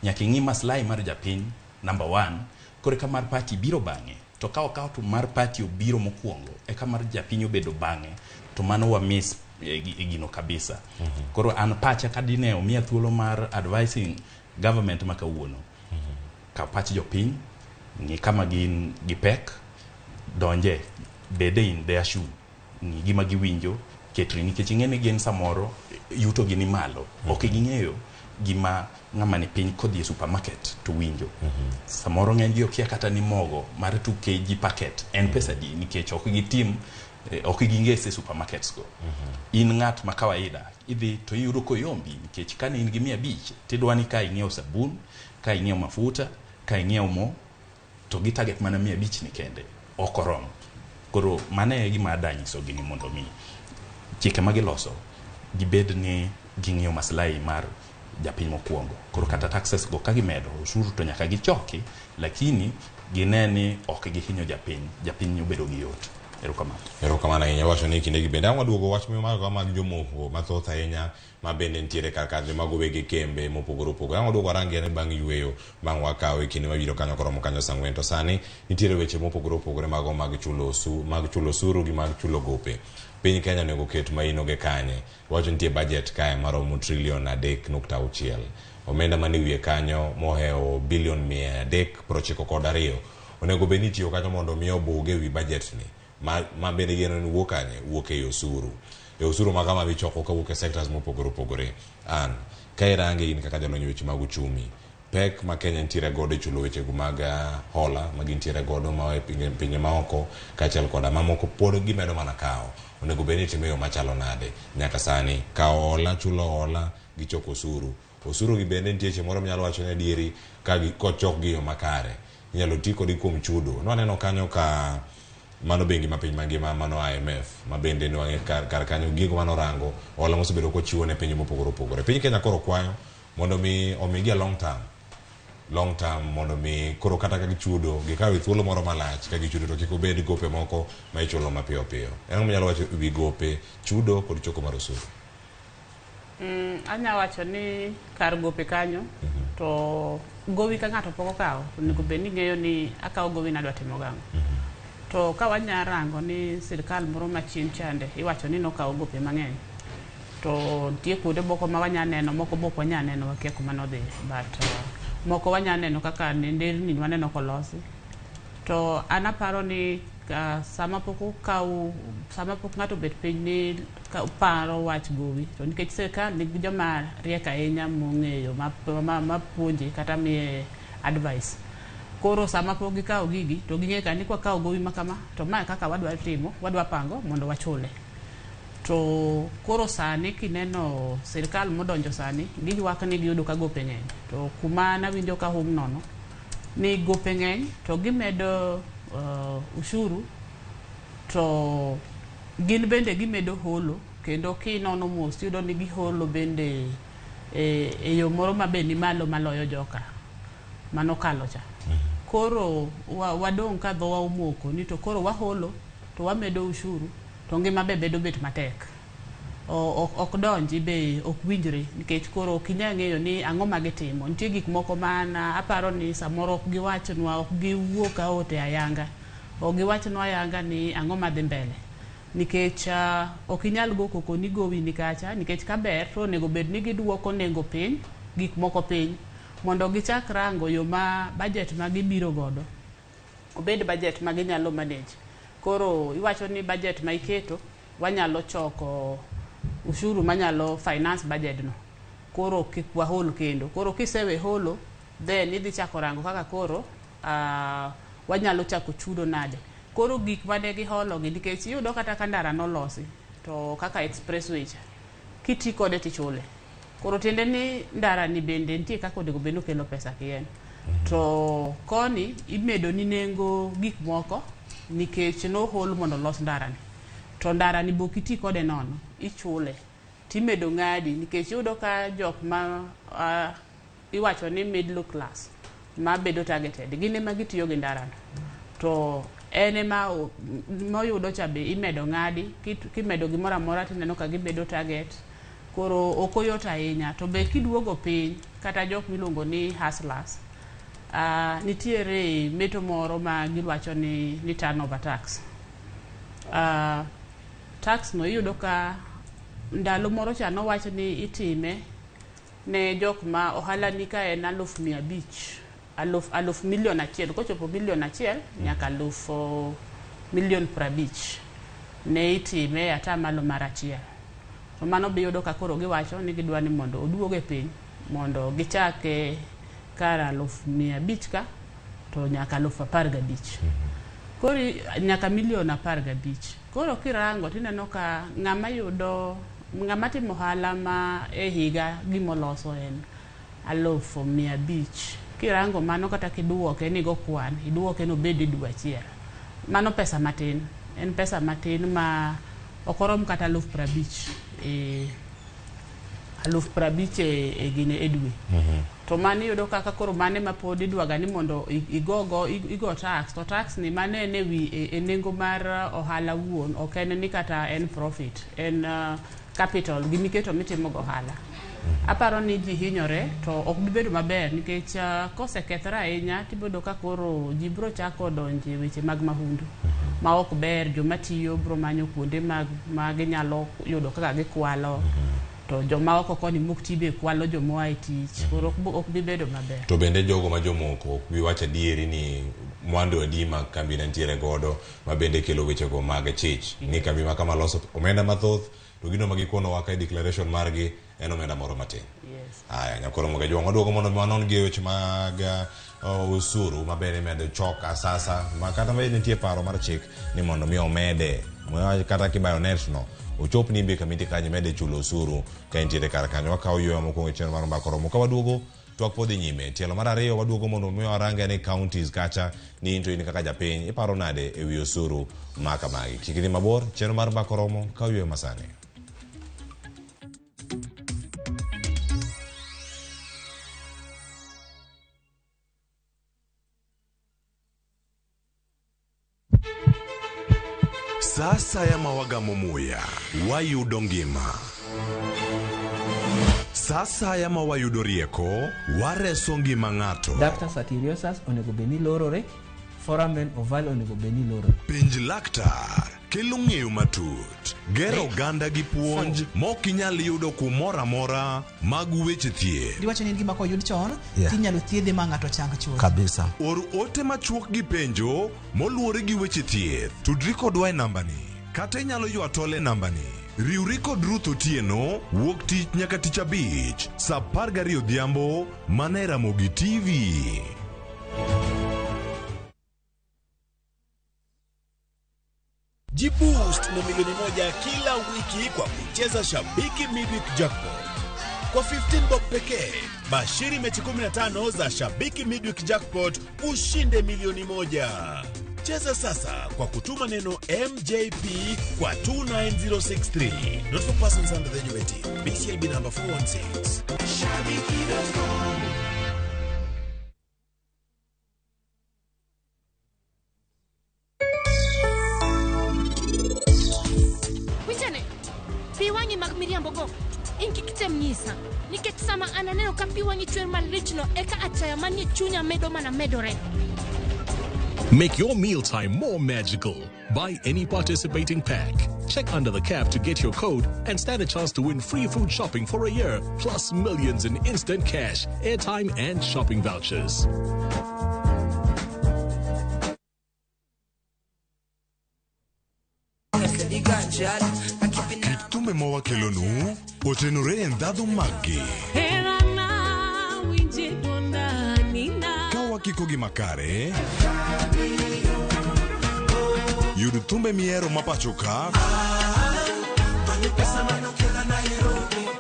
nyaka ng'i maslahi mar japiny number 1 kore ka mar party biro bang'e to ka okaw to mar party obiro mokwongo eka mar japiny obedo bang'e to mano wa miss gino kabisa. Koro an pacha kadine omiya thuolo mar advising government makawuono ka pach jopiny ng'i kama gin gi pek donje bede in their shoe, ng'i gima giwinjo, ketri nikech ing'e ni gin samoro yuto gi ni malo, ok ging'eyo gima ng'ama ni piny kodhi e supermarket to winjo. Samoro ng'eny gi okia kata ni mogo mar 2 kg packet en pesa di, nikech ok gitim ok ging'e supermarkets go. In ng'at ma kawaida idhi to iyudo koyombi, nikech kane in gi 500 tidwani ka ing'iew sabun, ka ing'iew mafuta, ka ing'iew mo, to gi target mana 500 ni kende ok oromo. Koro mane gima adanyiso gini mondo mi chike magiloso gibed ni ging'eyo maslahi mar japiny mokwongo. Koro kata taxes go ka gimedo ushuru to nyaka gichoki, lakini gineni ok gihinyo japiny obedo gi yot. Erokamano ahinya. Wacho ni kinde gi bende ang' waduogo wach mag jomoko mathoth ahinya ma bende nitiere kar mago wege kembe mopogore opogore. Ang' waduogo warangiane bang' yweyo, bang' wakawe kinde mabiro kanyo koromo kanyo saa 4. To sani nitiere weche mopogore opogore mago mag chulo osuru gi mag chulo gope. Piny Kenya nego ket maino ge kanye. Wacho nitie budget kae maromo trilion 3.6. Omenda mani wiye kanyo moheo bilion 392 onego bed ni tiyo kanyo mondo mi obuge wi budget ni. Ma bende geno ni wuok e osuru. E osuru magama bichoko ka wuok e sectors mopogore opogore. An kai range in kaka jalonyo weche mag uchumi. Pek ma Kenya ntiere godo chulo weche mag hola ma gintiere godo ma pinje maoko kaachiel koda mamoko pod gimedo mana kawo. Onego bed ni itimo yo machalo nade nyaka sani kawo hola, chulo hola gi choko osuru. Osuru gi bende nitie che moro mnyalo wacho ne dieri ka kochok gi yo makare. Inyalo ti kodi kuom chudo. Nwaneno kanyo ka mano bengi ma piny mangima, mano IMF ma bende nwang'e kar kanyo gigo mano rango hola mosebedo kochiwo ne pinje mopogore opogore. Piny Kenya koro kwayo mondo mi omigi long term mondo mi koro kata ka gichudo gikawe thuolo moro malach ka gichudo to kik obed gope moko ma ichulo mapiyo piyo. En manyalo wacho wi gope, chudo kod choko mar osuru. Anya wacho ni kar gope kanyo to gowi ka ng'ato pok okawo onego bed ni ng'eyo ni akawo gowi nadwa timo gang'o. To ka wanya rango ni sirkal moro machien chande iwacho ni nokawo gope mang'eny, to nitie kuonde moko ma wanya neno, moko bok wanya neno wakia kuma nodhi, but moko wanya neno kaka nderni waneno kolosi. To an aparo ni sama pok ng'ato bet piny ni paro wach gowi, to nikech sirkal nigi joma riek ahinya mong'eyo ma puonje kata miye advice. Koro sama pok gikawo gigi to ging'e ka ni kwa kawo gowi makama to mae kaka wadwa pango mondo wachule. To koro sani kineno sirkal modonjo sani giywak ni giyudo ka gope ng'eny, to kuma nawinjo ka hum nono ni gope ng'eny to gimedo ushuru, to gin bende gimedo holo, kendo kinono mos yudo ni giholo bende e yo moro ma bende malo maloyo joka manokalo cha. Koro wadong' ka dhowa omoko ni to koro waholo to wamedo ushuru to ngima be bedo bet matek. Ok donji be ok winjre, nikech koro ok inyal ng'eyo ni ang'o ma gitimo. Nitie gik moko mana aparo ni samoro ok giwachnwa, ok giwuok aote ayanga, ok giwachnwa ayanga ni ang'o ma dhi mbele, nikech ok inyal go koko ni gowi ni kacha, nikech ka ber to onego bed ni giduoko nengo piny, gik moko piny, mondo gichak rango yo ma budget ma gibiro godo obed budget ma ginyalo manage. Koro iwacho ni budget ma iketo wanyalo choko ushuru manyalo finance budget no, koro kik wahol kendo. Koro kisewe holo then idhi chako rango kaka koro wanyalo chako chudo nade. Koro gik mane giholo gi, nikech iyudo kata ka ndara nolosi to kaka expressway cha kiti kode tichule, koro tiende ni ndara ni bende nitie kaka onego bed ni kelo pesa kien. To koni imedo ni nengo gik moko nikech no hol mondo los ndara ni, to ndara ni bokiti kode nono ichule timedo ng'adi, nikech yudo ka jok ma iwacho ni middle class ma bedo targeted gine ma gitiyo gi ndara no, to ene ma moyudo cha be imedo ng'adi, kimedo gimoro amora tineno ka gibedo target. Koro okoyot ahinya. To be kiduogo piny kata jok miluongo ni hustlers, nitiere meto moro ma giwacho ni turnover tax. Tax no iyudo ka ndalo moro cha nowach ni itime ne jok ma ohala ni ka en 500,000 1 million, kochopo 1 million nyaka 500,000 milion 50 ne itime ata malo mar achiel. To mano biyudo ka koro giwacho ni gidwa ni mondo oduoge piny mondo gichake kar 1,500 ka to nyaka 15,000. Koro nyaka milion 15. Koro kirango tineno ka ng'ama timo ohala ma e higa gimoloso en 1,500. Kirango mano kata kiduoke ni go kwan, iduoke no bedi dwe achiel. Mano pesa matin. En pesa matin ma okorom kata 50,000 e gine edwe. To mani yudo kaka koro mane ma pod idwaga ni mondo igo tax. To tax ni mane ne wi nengo mar ohala wuon, ok en ni kata en profit, en capital gimiketo mitimo go ohala. Aparo ni ji hinyore to ok bibedo maber nikech kosekethra ahinya tibodo ka koro ji bro chako donje weche mag mahundu ma ok ber. Joma tiyo bro manyo kuonde mag ginyalo yudo kaka gikwalo. To joma oko koni muktibe kwalo jomo ai tich, koro ok bibedo maber. To bende jogo ma jomoko ok bi wacha dieri ni mwandu adima kambi ntiere godo ma bende kelo weche go mag chich. Ni kambi ma kama loso omenda mathoth to gino magikono waka declaration margi en omenda moro matin. Yes. Aya nyakoro moga jwang oduogo mondo manon gi weche mag usuru mabende medo chok asasa ma kata bende nitie paro mar chik ni mondo mi omede kata kibayonet no ochop ni mbe kamiti kanyo mede chulo usuru ka entiere kar kanyo. Wakaw yo moko e chenro mar Mbakoromo ka waduogo twak podhi nyime. Tielo mar ariyo waduogo mondo mi warange ni counties kacha ni into in kaka japiny iparo nade e wi usuru maka magi. Kikini mabor chenro mar Mbakoromo ka yo masane. Sasa ya mawagamo muya wayudo ngima. Sasa ya mawayudo rieko wareso ngima ng'ato. Ductal arteriosus onego beni lorore, foramen oval onego beni lorore. Penj laktar kelo ng'eyo matut. Gero ganda gi puonj mok inyal yudo kumora mora mag weche thieth. Diwacho ni gima koyud chon tinyalo thiedhe ma ng'ato chang chuth. Kabisa. Or ote machuok gi penjo moluwore gi weche thieth. Tudri kodwa e nambani kata inyalo ywa tole nambani. Riwri kod Ruth Otieno wuok tich nyaka tich abich saa 12 odhiambo mana e Ramogi TV. Jiboost na milioni 1 kila wiki kwa kucheza Shabiki Midweek Jackpot. Kwa 15 bob pekee, bashiri mechi 15 za Shabiki Midweek Jackpot ushinde milioni 1. Cheza sasa kwa kutuma neno MJP kwa 29063. Not for persons under the age of 18. BCLB number 416. Shabiki.com. Piwangi mag miriambo go inki kitem nyisa nikech sama ananeno ka piwangi chwer malichno eka achaya manie chunya medo mana medore. Make your mealtime more magical. Buy any participating pack. Check under the cap to get your code and stand a chance to win free food shopping for a year, plus millions in instant cash, airtime, and shopping vouchers. Kitume mawa kelonu otenore ndado magi. Kawa kikogi makare yud tumbe miero mapachoka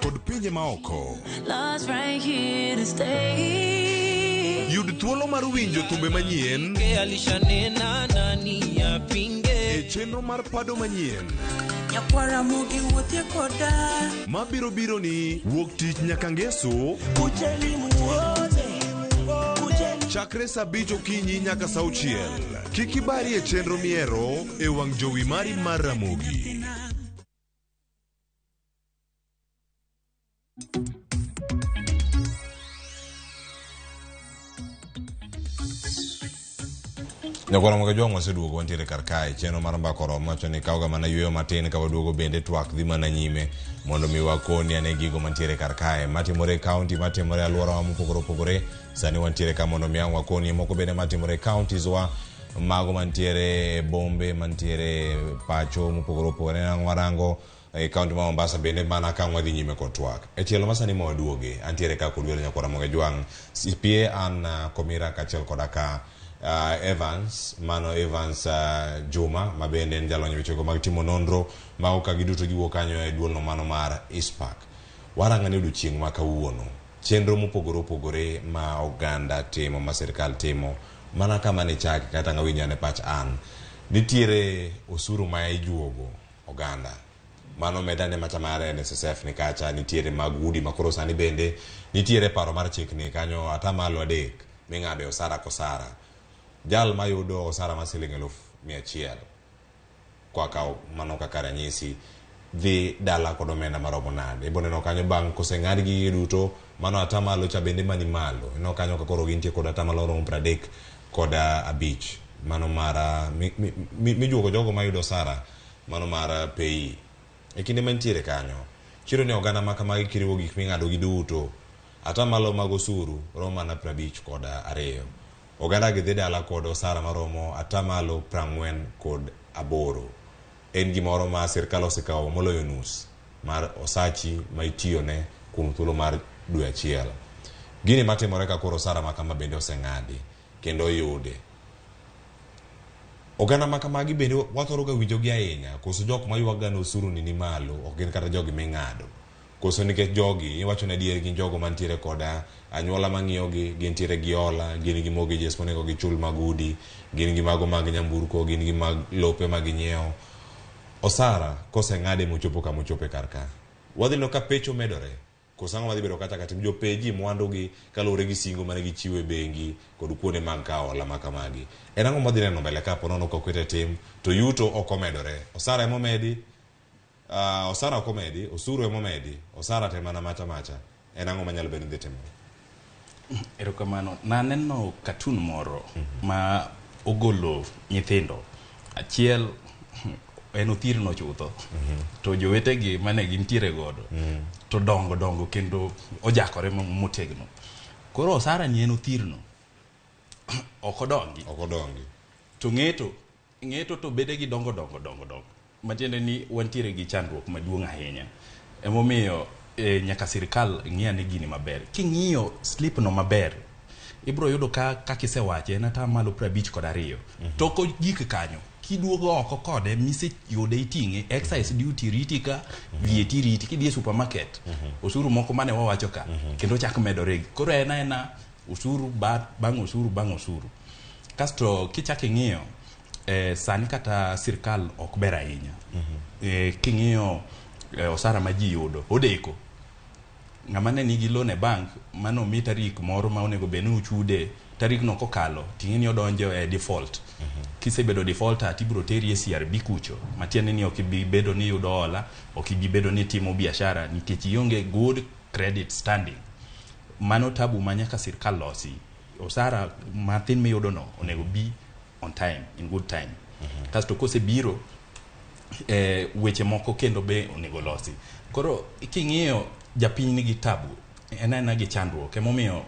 kod pinje maoko. Yud thuolo mar winjo tumbe manyien e chenro mar Pado Manyien mabiro biro ni wuok tich nyaka ngeso chakre saa 5 okinyi nyaka saa 6. Kik ibari e chenro miero e wang' jowi mari mar Ramogi. Nyakoro moga jwang waseduogo wantiere kar kae chenro mar Mbakoromo wacho ni kawga mana yweyo matin ka waduogo bende twak dhi mana nyime mondo mi wakoni ane gigo mantiere kar kae matimore county matimore alwora wa mopogore opogore. Sani wantiere ka mondo mi wakoni moko bende matimore counties wa mago mantiere bombe mantiere pacho mopogore opogore warango e kaunti ma Mombasa bende mana ka ng'wadhi nyime kod twak e tielo masani ma waduoge antiere ka kod welo nyakora Moge Jwang CPA an Komira kachiel koda ka Evans Juma ma bende en jalony wechego mag timo nonro ma ka giduto giwuok kanyo e duol no mano mar ISPAC. Warang'ani odiochieng' ma kawuono chenro mopogore opogore ma oganda timo ma sirkal timo mana kama ne chaki kata ng'awinja ne pach an nitiere osuru ma ijuogo oganda mano medane macha mar NSSF ni kacha nitiere mag udi makoro sani bende nitiere paro mar chikni kanyo atamalo 3 ming'ado osara kosara jal mayudo osara ma siling 100,000 kwa kao mano kaka ranyisi dhi dala kod omenda maromo nade iboneno kanyo bang' koseng'ad gi duto mano atamalo cha bende mani malo ino kanyo kakoro gintie kod atamalo romo 30 kod 5 mano mara mijuogo jogo mayudo osara mano mara pei e kinde mantiere kanyo chiro ne oganda ma kamagi kiriwo gik ming'ado gi duto atamalo mag osuru romo mana 50 kod 2 oganda gi dhi dala kod osara maromo atamalo 40 kod 8 en gimoro ma sirkal osekawo moloyo nus mar osachi ma itiyone kuom thuolo mar dwe achiel. Gini matimore ka koro osara ma kama bende oseng'adi kendo yude oganda ma kamagi bende wathoro ga winjogi ahinya koso jok mayuaga no osuru ni malo ok gin kata jogi ming'ado koso nikech jogi iwacho ne adier gin jogo mantiere koda anyuola mang'iyogi gintiere gi hola gin gi mortgages monego gichul mag udi gin gi mago mag nyamburko gin gi mag lope mag nyiewo osara koseng'ade mochopo kama ochope karka wadhi no ka pecho medore kosang'o wadhi bedo kata katim jopeji mwandugi kalure gi singo mane gichiwo e bengi kod kuonde mag kawo hola makamagi en ang'o madhi neno mbele ka ponono kokwete tim to yuto ok omedore osara emomedi osara ok omedi osuru emomedi osara te mana macha en ang'o manyalo bedo dhi timo. Erokamano naneno cartoon moro ma ogolo nyithindo achiel en othirno chutho to jowetegi mane gintiere godo to dongo kendo ojakore motegno koro osara ni en othirno ok odongi to ng'eto to bedegi dongo matiende ni wantiere gi chandruok maduong' ahinya emomiyo nyaka sirkal ng'iyane gini maber king'iyo slip no maber ibro yudo ka kisewache en atamalo 50 kod 2 to gik kanyo kiduogo oko kode mise yude iting'e excise duty ritika VAT riti kidhi supermarket osuru moko mane wawacho ka kendo chak medore koro ena usuru bang' osuru kasto kichak ing'iyo sani kata sirkal ok ber ahinya king'iyo osara ma ji yudo odeko ng'ama ne nigi loan e bank mano mi tarik moro ma onego bed ni uchude tarik no kokalo ting'eni odonjo e default kisebedo defaulter tibro teri e CRB kucho matiende ni ok bi bedo ni yudo hola ok bi bedo ni timo biashara nikech ionge good credit standing mano tabu manyaka sirkal losi osara mathin miyudo no onego bi on time in good time kasto kosebiro weche moko kendo be onego losi koro king'iyo japiny nigi tabu ena gi chandruok emomiyo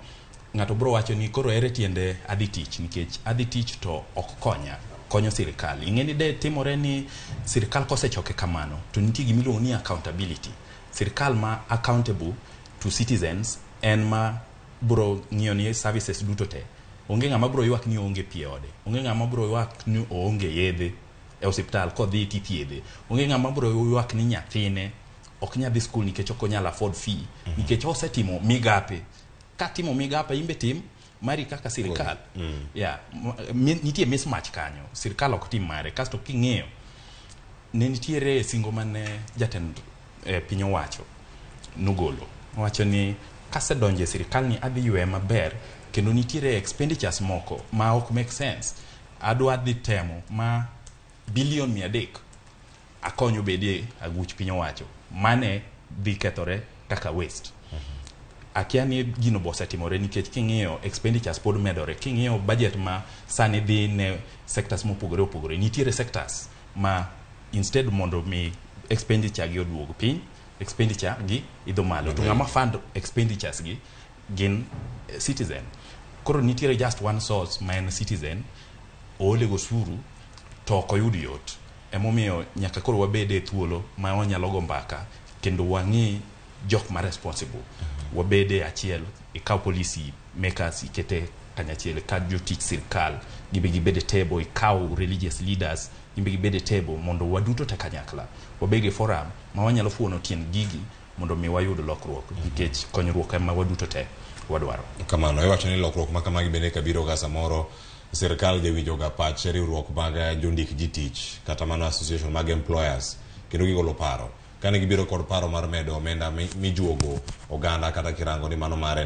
ng'ato bro wacho ni koro ere tiende adhi tich nikech adhi tich to ok konyo sirkal ing'eni de timore ni sirkal kosechoke kamano to nitie gimiluongo ni accountability sirkal ma accountable to citizens en ma bro ng'iyo ni services duto te onge ng'ama bro ywak ni onge pi ode onge ng'ama bro ywak ni onge yedhe e osiptal kodhi tithiedhe onge ng'ama bro ywak ni nyathine ok nyadhi skul nikech ok onyalo afford fee nikech osetimo migape katimo migape imbe tim mari kaka sirkal nitie mismatch kanyo sirkal ok tim mare kasto king'iyo ne nitiere singo mane jatend piny owacho nogolo wacho ni kasedonje sirkal ni adhi ywe maber kendo nitiere expenditures moko ma ok make sense adwa dhi temo ma bilion 300 akonyo bedie aguch piny owacho mane dhi kethore kaka waste akia ni gino bosetimore nikech king'iyo expenditures pod medore king'iyo budget ma sani dhi ne sectors mopogore nitiere sectors ma instead mondo mi expenditure gi oduog piny expenditure gi idho malo to ng'ama fund expenditures gi gin citizen koro nitiere just one source ma en citizen oole gosuru to ok oyud yot. Emomiyo nyaka koro wabede thuolo ma wanyalo go mbaka kendo wang'i jok ma responsible. Wabede achiel ikaw policy makers ikete kanyachiel ka jotich sirkal gibede table, ikaw religious leaders gibede table mondo waduto te kanyakla wabege forum ma wanyalo fuono tien gigi mondo mi wayud lokruok nikech konyruok ema waduto te wadwaro. Kamano iwacho ni lokruok ma kamagi bende kabiro ga samoro sirkal winjo ga pach riwruok mag jondik ji tich kata mano association mag employers kendo gigolo paro kane gibiro kod paro mar medo omenda mijuogo oganda kata kirango ni mano mar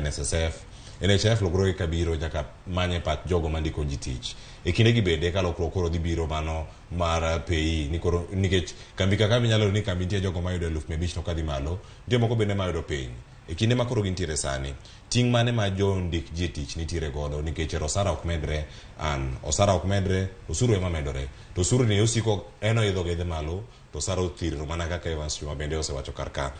NHF lokruok kabiro jaka manye pach jogo mandiko ji tich e kinde gibede ka lokruok koro dhi biro mano mar pay ni koro nikech kambi kaka nyalo ni kambi tie jogo mayudo 1500 to kadhi malo ntie moko bende mayudo piny e kinde ma koro gintiere sani ting mane ma jondik ji tich nitiere godo nikech osara ok medre osara ok medre osuru ema medore to osuru ni osiko eno idho gedhe malo to osara othirno mana kaka Evans Juma bende osewacho karka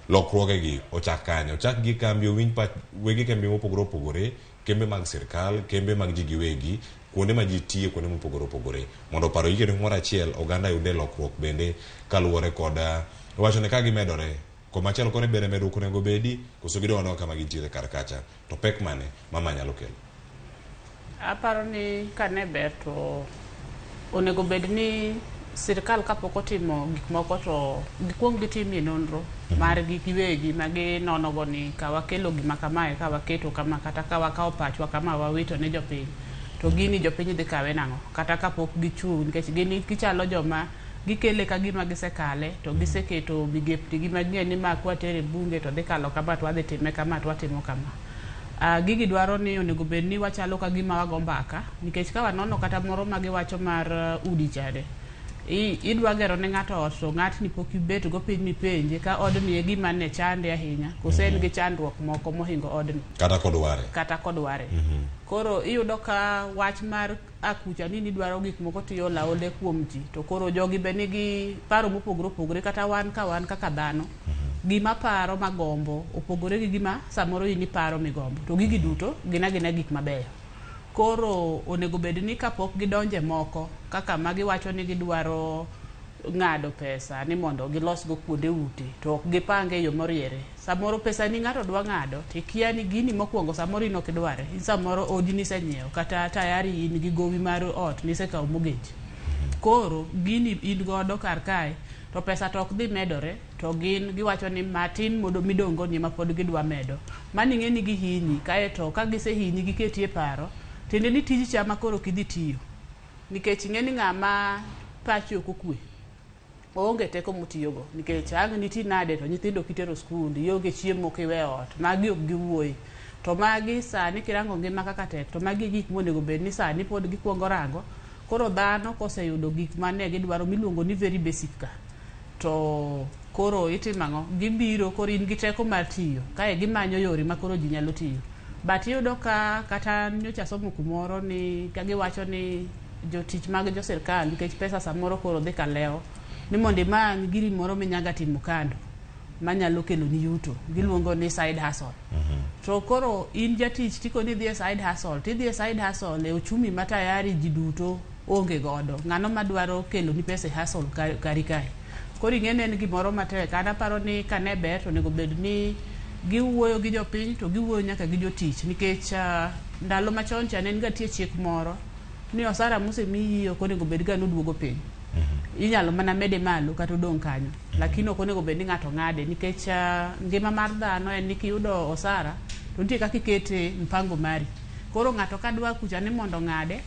lokruoge gi ochak kanyo ochak gi kambi owinj pach wegi kambi mopogore opogore kembe mag sirkal kembe mag ji giwegi kuonde ma ji tiye kuonde mopogore opogore mondo paro ikere kumoro achiel oganda yude lokruok bende kaluwore kod wacho ne ka gimedore komachielo kone bere medo kunego bedi koso gidono kama gintiere kar kacha to pek mane mama nyalo kelo. Aparo ni kane ber to onego bed ni sirkal kapok otimo gik moko to gikwong gitimie nonro mar gik giwegi ma ginonogo ni ka wakelo gima kamae ka waketo kama kata ka wakawo pachwa kama wawito ne jopiny to gini jopiny dhi kawe nang'o kata kapok gichung' nikech gini gichalo joma gikele ka gima gisekale to giseketo migepni gima ging'e ni ma kwatere bunge to dhi kalo kama to wadhi time kama to watimo kama. Gigi dwaro ni onego bed ni wachalo ka gima wago mbaka nikech ka wanono kata moro ma giwacho mar udi chade idwa gero ne ng'ato ot to ng'atni pok ibet go piny mipenje ka odni e gima ne chande ahinya kose en gi chandruok moko mohingo odni kata kodware koro iyudo ka wach mar akucha ni dwaro gik moko tiyo laole kuom ji to koro jogi be nigi paro mopogore opogore kata wan kaka dhano gima paro magombo opogore gi gima samoro ini paro migombo to gigi duto gina gik mabeyo. Koro onego bed ni kapok gidonje moko kaka magi wacho ni gidwaro ng'ado pesa ni mondo gilos go kuonde ute to ok gipange yo moriere samoro pesa ni ng'ato dwa ng'ado tikia ni gini mokwongo samoro ino kidware samoro odi nisenyiewo kata tayari in gi gowi mar ot nisekawo mogeji koro gini in godo kar kae to pesa to ok dhi medore to gin giwacho ni matin mondo midongo ni ma pod gidwa medo maning'e ni gihinyi kae to ka gisehinyi giketie paro tende ni tiji chama koro kidhi tiyo nikech ing'e ni ng'ama pachi ok okwe oonge teko motiyogo nikech ang' niti nade to nyithindo kitero skul ionge chiemo kiwe ot magi ok giwuoyi to magi sani kirango ngima kaka tek to magi gik monego bed ni sani pod gikwongo rango koro dhano koseyudo gik mane gidwaro miluongo ni very basic ka to koro itimang'o gibiro koro in gi teko mar tiyo kae gimanyo yore ma koro ji nyalo tiyo but iyudo ka kata nyocha somo kumoro ni kagiwacho ni jotich mag jo sirkal nikech pesa samoro koro dhi kaleo ni mondo imany giri moro minyaga timo kando manyalo kelo ni yuto giluongo ni side hustle to koro in jatich tiko ni dhie side hustle tidhie side hustle e uchumi matayari ji duto onge godo ng'ano madwaro kelo ni pesa hustle kari kae koro ing'ene en gimoro matek ana paro ni kane ber to nego bed ni giwuoyo gi jopiny to giwuoyo nyaka gi jotich nikech ndalo machon cha ne ngatie chik moro ni osara mosemiyi ok onego bed ga noduogo piny inyalo mana mede malo kata odong' kanyo lakini ok onego bed ni ng'ato ng'ade nikech ngima mar dhano en ni kiyudo osara to nitie kaka ikete mpango mari koro ng'ato kadwa kucha ni mondo ng'ade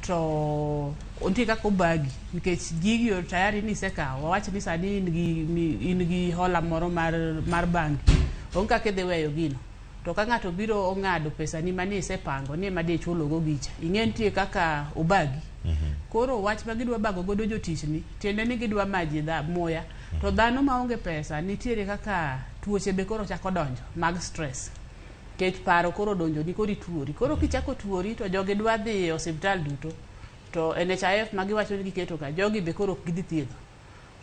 to nitie kaka obagi nikech gigi tayari ni isekawo wawach ni sani in gi hola moro mar banki onge kaka idhi weyo gino to ka ng'ato biro ong'ado pesa ni mani isepango ni ema de chulogo gicha ing'e nitie kaka obagi koro wach ma gidwa bago godo jotich ni tiende ni gidwa maji muya to dhano maonge pesa nitiere kaka tuoche be koro chako donjo mag stress kech paro koro donjo ni koro tuori koro kichako tuori to jogi dwa dhi e osiptal duto to NHIF ma giwacho ni giketo ka jogi be koro ok gidhi thiedho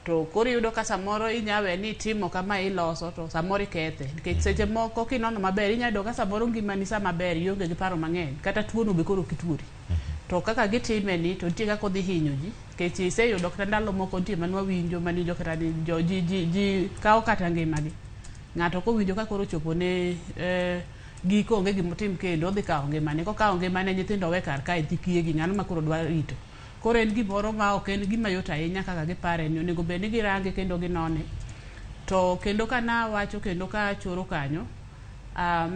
to koro yudo ka samoro inyawe ni timo kama iloso to samoro ikethe nikech seche moko kinono maber inyado ka samoro ngimani sa maber ionge gi paro mang'eny kata tuono be koro kituori to kaka gitime ni to nitie kaka odhi hinyo ji nikech iseyudo kata ndalo moko nitie manwa winjo maninjo kata ni ji kawo kata ngimagi. Ng'ato kowinjo ka koro chopo ne giko onge gimotim kendo odhi kawo ngimane. Kokawo ngimane nyithindo we kar kae dhi kiyegi ng'ano ma koro dwa rito. Koro en gimoro ma ok en gima yot ahinya kaka gipare ni onego bed ni girange kendo ginone. To kendo kana wacho kendo ka choro kanyo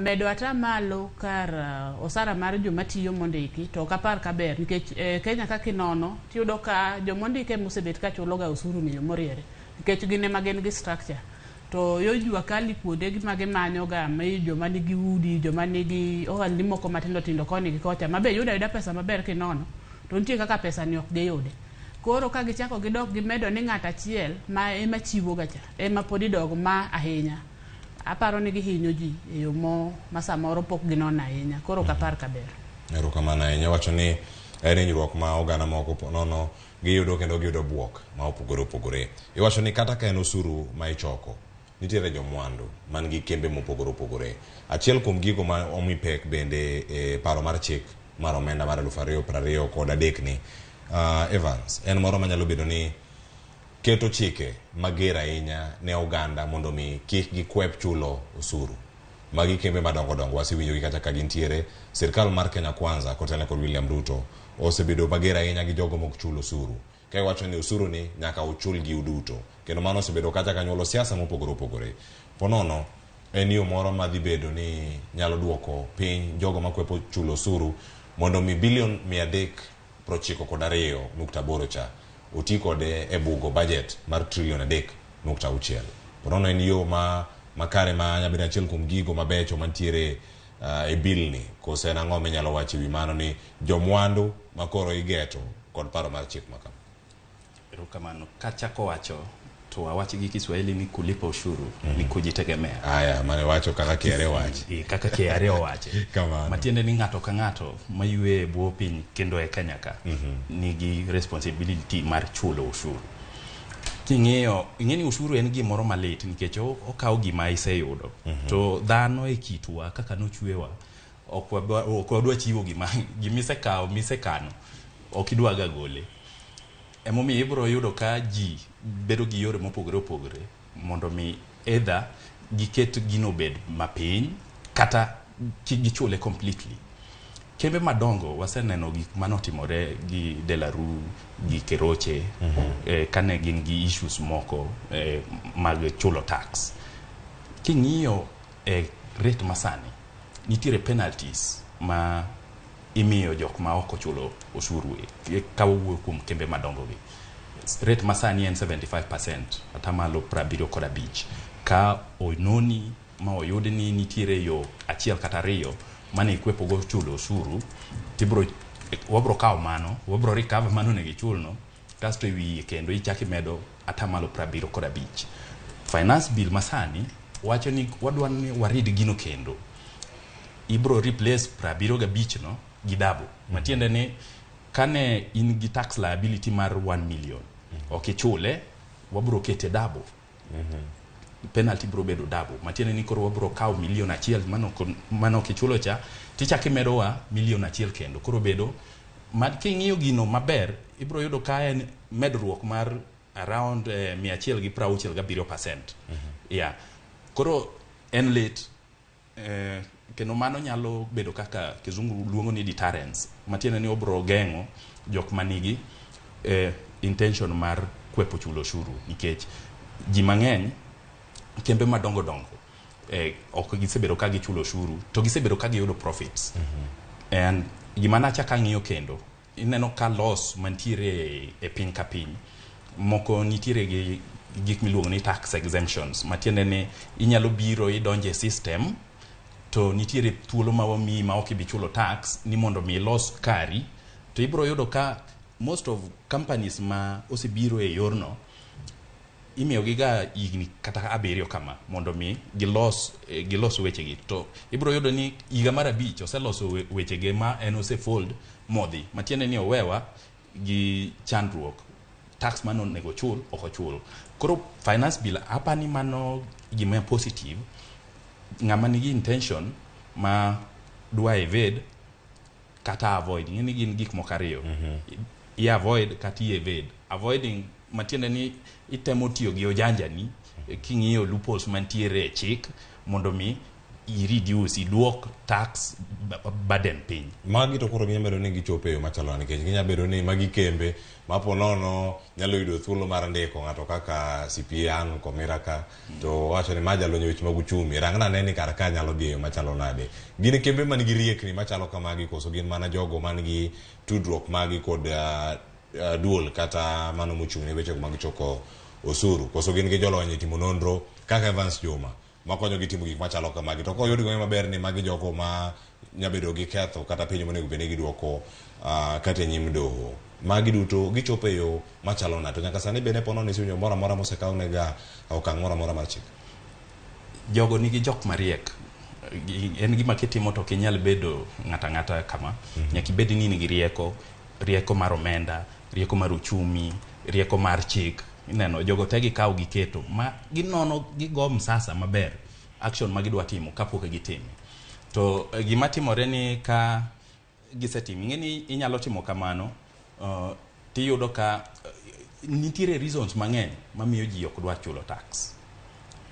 medo atamalo kar osara mar joma tiyo mondiki to kapar kaber nikech Kenya ka kinono tiyudo ka jomondike mosebet ka chulo ga osuru ni moriere nikech gine magen gi structure to yo jua kali kuonde gi mage manyo ga mai joma nigi udi joma nigi ohalni moko matindo tindo koni gi kocha mabe yuda pesa maber kinono to nitie kaka pesa ni ok giyude. Koro ka gichako gidok gimedo ni ng'ata achiel ma ema chiwo gacha ema podi dog ma ahinya. Aparo ni gihinyo ji e yo ma samoro pok ginono ahinya. Koro kapar kaber. Erokamano ahinya. Wacho ni en hinyruok ma oganda moko nono giyudo kendo giyudo buok ma opogore opogore. Iwacho ni kata ka en osuru ma ichoko nitiere jomwandu man gi kembe mopogore opogore. Achiel kuom gigo ma omi pek bende e paro mar chik mar omenda mar 2020 kod adek ni Evans en moro manyalo bedo ni keto chike mager ahinya ne oganda mondo mi kik gikwep chulo osuru. Magi kembe madongo dongo wasewinjo gi kata ka gintiere. Sirkal mar Kenya Kwanza kotene kod William Ruto osebedo mager ahinya gi jogo mok chulo osuru. Ka wacho ni osuru ni nyaka uchul gi uduto. Kendo mano osebedo kata kanyuolo siasa mopogore opogore. Ponono en yo moro madhi bedo ni nyalo duoko piny jogo makwepo chulo osuru mondo mi bilion 392.8 cha oti kode e bugo budget mar trilion 3.6. Ponono en yo makare ma nyabeda achiel kuom gigo mabecho mantiere e bill ni kose na ng'ome nyalo wachi wi mano ni jomwandu makoro igeto kod paro mar chik maka. Erokamano kachako wacho to awachi gi Kiswahili ni kulipa ushuru ni kujitegemea. Aya mane wacho kaka kiare wachi. Kaka kiare wachi. Matiende ni ng'ato ka ng'ato mayue buo piny kendo e Kenya ka nigi responsibility mar chulo ushuru. Ing'eni ushuru en gimoro malit nikech okawo gima iseyudo. To dhano e kitwa kaka nochwewa ok wadwa chiwo gimisekawo misekano ok idwa ga gole. Emomi ibro yudo ka ji bedo gi yore mopogore opogore mondo mi either giket gino bed mapiny kata gichule completely. Kembe madongo waseneno gik manotimore gi Delaru gi Keroche kane gin gi issues moko mag chulo tax. King'iyo rate masani nitiere penalties ma imiyo jok ma oko chulo osuru ka wuok kuom kembe madongo gi. Rate masani en 75% atamalo 75 ka ononi ma oyudi ni nitiere yo achiel kata ariyo mane ikwepo go chulo osuru tibro wabro kawo mano wabro recover mano ne gichulno kasto iwiye kendo ichaki medo atamalo 75. Finance bill masani wacho ni wadwa ni warid gino kendo ibro replace 75 no gi double. Matiende ni kane in gi tax liability mar 1 million okichule wabro kete double. Penalty bro bedo double. Matiende ni koro wabro kawo milion achiel mano kichulo cha tichaki medo wa milion achiel kendo koro bedo king'iyo gino maber ibro yudo ka en medruok mar around 167%. Yeah. Koro en late kendo mano nyalo bedo kaka kizungu luongo ni deterrence. Matiende ni obro geng'o jok manigi intention mar kwepo chulo ushuru nikech ji mang'eny kembe madongo dongo ok gisebedo ka gichulo ushuru to gisebedo ka giyudo profits. And gima nachaka ng'iyo kendo ineno ka loss mantiere e piny ka piny moko nitiere gi gik miluongo ni tax exemptions. Matiende ni inyalo biro idonje system to nitiere thuolo ma wami ma ok ibichulo tax ni mondo mi los kari to ibro yudo ka most of companies ma osebiro e yorno imiyo giga igni kata 7 kama mondo mi gilos weche gi to ibro yudo ni iga mar 5 oseloso weche ge ma en osefold modhi. Matiende ni owewa gi chandruok tax mano nego chul okochul. Koro finance bill hapa ni mano gima positive. Ng'ama nigi intention ma dwa evade kata avoid ng'eni gin gik moko ariyo i avoid kata i evade. Avoiding matiende ni itemo tiyo gi ojanja ni king'iyo loopholes mantiere e chik mondo mi i reduce iduok tax burden piny. Magi to koro ginyalo bedo ni gichopo e yo machalo nikech ginyalo bedo ni magi kembe mapo nono nyalo yudo thuolo mar ndiko ng'ato kaka CPA Komiraka to wacho ni majalo nyo weche mag uchumi rangna ne ni kar ka nyalo dhi e yo machalo nade. Gin kembe man gi riekni machalo kamagi koso gin mana jogo man gi tudruok magi kod duol kata mano mochung' ne weche mag choko osuru koso gin gi jolony e timo nonro kaka Evans Juma makonyo gi timo gik machalo kamagi to koyud go maber ni magi jogo ma nyabedo gi ketho kata piny monego bed ni giduoko kata nyim doho. Magi duto gichopo e yo machalo nade to nyaka sani bende pono ni sinyo moro amora mosekaw nega okang' moro amora mar chik. Jogo nigi jok mariek en gima kitimo to kinyal bedo ng'ata kama nyaka ibed ni nigi rieko mar omenda, rieko mar uchumi, rieko mar chik. Neno jogo te gikaw giketo ma ginono gigo msasa maber action ma gidwa timo kapok gitime. To gima timore ni ka gisetimo ng'eni inyalo timo kamano tiyudo ka nitiere reasons mang'eny mamiyo ji ok dwa chulo tax.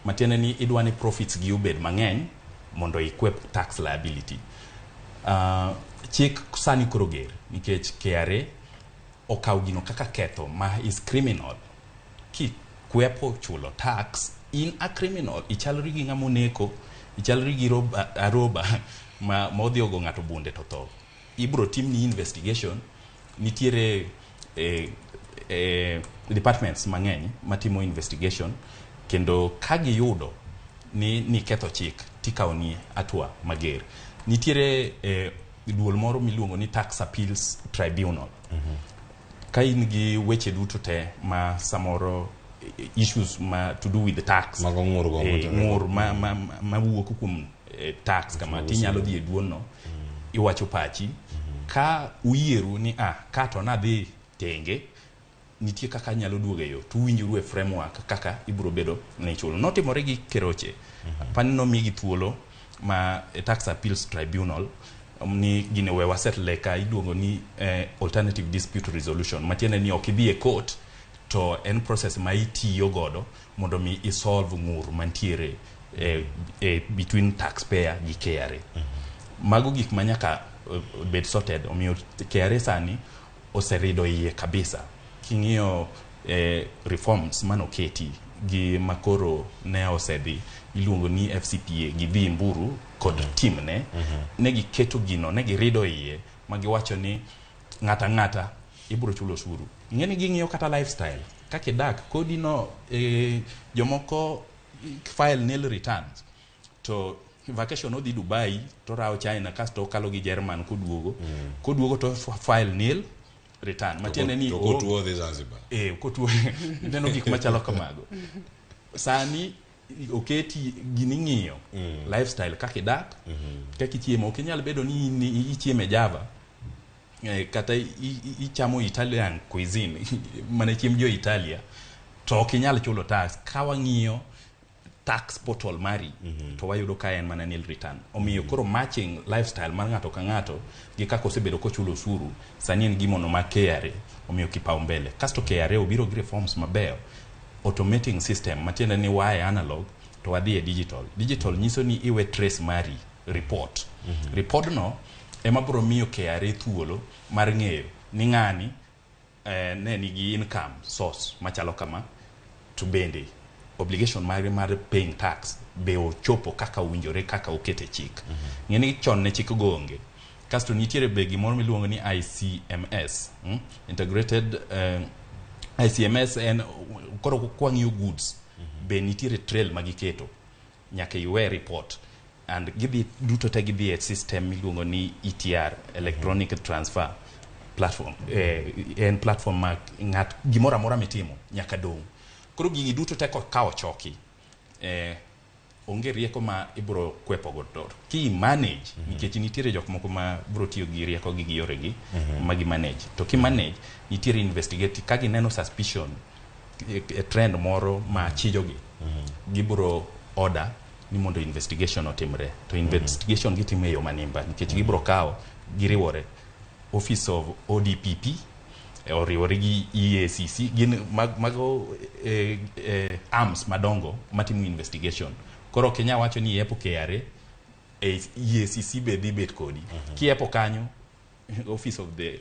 Matiende ni idwa ni profits gi obed mang'eny mondo ikwep tax liability. Chik sani koro ger nikech KRA okaw gino kaka ketho ma is criminal. Ki kwepo chulo tax in a criminal ichalri gi ng'amo neko, ichalri gi aroba ma odhi ogo ng'ato bunde to tho. Ibro timni investigation. Nitiere departments mang'eny matimo investigation kendo ka giyudo ni ketho chik tikaw ni atua mager. Nitiere duol moro miluongo ni Tax Appeals Tribunal. Ka in gi weche duto te ma samoro issues ma to do with the tax ng'ur ma wuok kuom tax kama tinyalo dhi e duono iwacho pachi ka uyieru ni ka to nadhi tenge nitie kaka nyalo duoge yo to winjuru e framework kaka ibro bedo ne chulo. Notimore gi Keroche panno migi thuolo ma Tax Appeals Tribunal ni gine wewa settle ka iduongo ni alternative dispute resolution matiende ni ok idhi e court to en process ma itiyo godo mondo mi isolve ng'ur mantiere between taxpayer gi KRA. Mago gik manyaka bed sorted omiyo KRA sani oserido iye kabisa. King'iyo reforms manoketi gi makoro ne osedhi iluongo ni FCPA gi dhi mburu kod team ne giketo gino ne girido iye ma giwacho ni ng'ata ibro chulo osuru. Ng'eni ging'iyo kata lifestyle kaka idak kodi no jomoko file nil returns to vacation odhi Dubai to rawo China kasto kalo gi German koduogo to file nil return matiende ni kotuo dhi Zanzibar kotuo neno gik machalo kamago. Sani oketi gini ng'iyo lifestyle kaka idak kaka ichiemo. Ok inyal bedo ni ichieme Java kata ichamo Italian cuisine mane chiem jo Italia to ok inyal chulo tax. Ka wang'iyo tax portal mari to wayudo ka en mana nil return. Omiyo koro matching lifestyle mar ng'ato ka ng'ato gi kaka osebedo kochulo osuru sani en gimono ma KRA omiyo kipao mbele. Kasto KRA obiro gi reforms mabeyo automating system matiende ni wae analog to wadhi e digital nyiso ni iwe trace mari report. Report no ema bro miyo KRA thuolo mar ng'eyo ni ng'ani ne nigi income source machalo kama to bende obligation mar paying tax be ochopo kaka uwinjore kaka okete chik. Ng'eni chon ne chik gonge. Kasto nitiere be gimoro miluongo ni ICMS integrated ICMS en koro kwang'iyo goods be nitiere trail magiketo nyaka iwe report and gidhi duto te gidhi e system miluongo ni ETR electronic transfer platform en platform ma ng'at gimoro amora mitimo nyaka dong. Koro gigi duto te ka ochoki onge rieko ma ibro kwepo godo ki manage nikech nitiere jok moko ma bro tiyo gi rieko gi yoregi ma gi manage to ki manage nitiere investigate ka gineno suspicion trend moro ma chijogi gibro order ni mondo investigation otimre to investigation gitime yo manimba nikech gibro kawo giriwore Office of ODPP oriwore gi EACC gin mago arms madongo matimo investigation. Koro Kenya wacho ni yepo KRA EACC be dhi bet kodi. Kiepo kanyo Office of the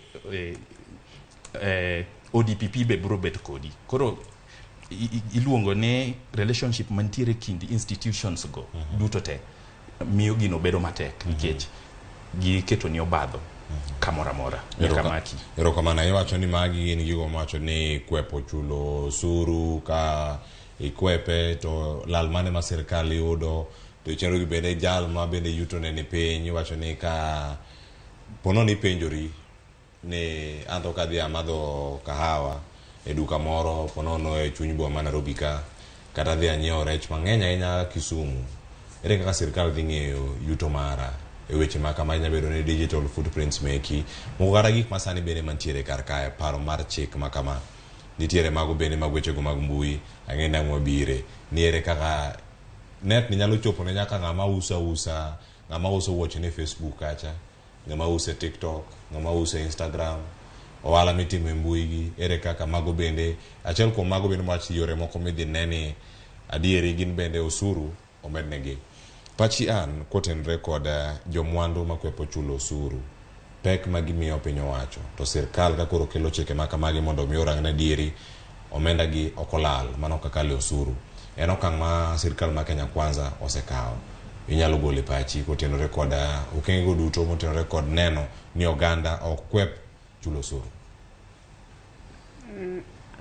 ODPP be bro bet kodi. Koro iluongo ne relationship mantiere kind institutions go duto te miyo gino bedo matek nikech giketo ni obadho kamora mora kamaki. Erokamano. Iwacho ni magi gin gigo mawacho ni kwepo chulo suru ka ikwepe to lal mane ma sirkal yudo to chenro gi bende jal ma bende yuto ne ni piny. Iwacho ni ka pono ni penjori ni anto kadhi amadho kahawa e duka moro ponono e chuny boma ma Nairobi ka kata dhi anyiewo rech mang'eny ahinya Kisumu, ere kaka sirkal dhi ng'eyo yuto mara e weche ma kama nya bedo ni digital footprints meki moko kata gik masani bende mantiere kar kae paro mar chik ma kama nitiere mago bende mag weche go mag mbui ang'e nang'o bire ni ere kaka net ni nyalo chopo ne nyaka ng'ama usa ng'ama uso wuoche ne Facebook kacha, ng'ama uso TikTok, ng'ama uso Instagram, ohala mitimo e mbui gi ere kaka mago bende achiel kuom mago bende mach yore moko midhi neni adieri gin bende osuru omednegi. Pachi an kotenre kod jomwandu makwepo chulo osuru pek magimiyo piny owacho to sirkal ka koro kelo chike ma kamagi mondo mi orang na dieri omenda gi okolal mano kaka le osuru en okang' ma sirkal ma Kenya Kwanza osekawo. Inyalo gole pachi kotenre kod okenge go duto motenre kod neno ni oganda ok kwep chulo osuru.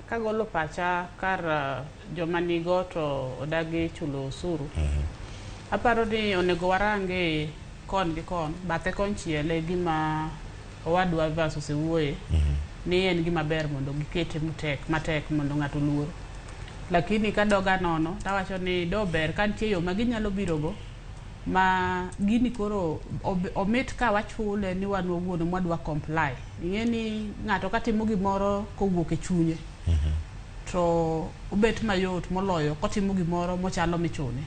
Kagolo pacha kar joma nigo to odagi chulo osuru. Aparo ni onego warange kon gi kon, bathe konchiele gima owadwa Evans osewuoye ni en gima ber mondo gikete matek mondo ng'ato luor. Lakini kadoga nono tawacho ni do ber ka nitie yo ma ginyalo birogo ma gini koro omit ka wachule ni wan wuono mwadwa comply. Ing'e ni ng'ato katimo gimoro kowuok e chunye to obet mayot moloyo kotimo gimoro mochalo michune.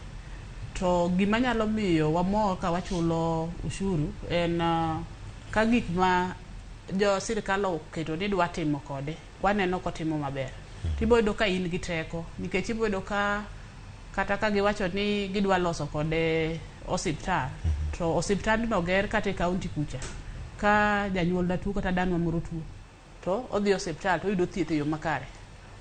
To gima nyalo miyo wamor ka wachulo ushuru en ka gik ma jo sirkal oketo ni dwa timo kode waneno kotimo maber. Tiboyudo ka in gi teko nikech iboyudo ka kata ka giwacho ni gidwa loso kode osiptal to osiptandno ger kata e kaunti kucha. Ka janyuol da tuo kata dano moro tuo to odhi osiptal to yudo thieth e yo makare.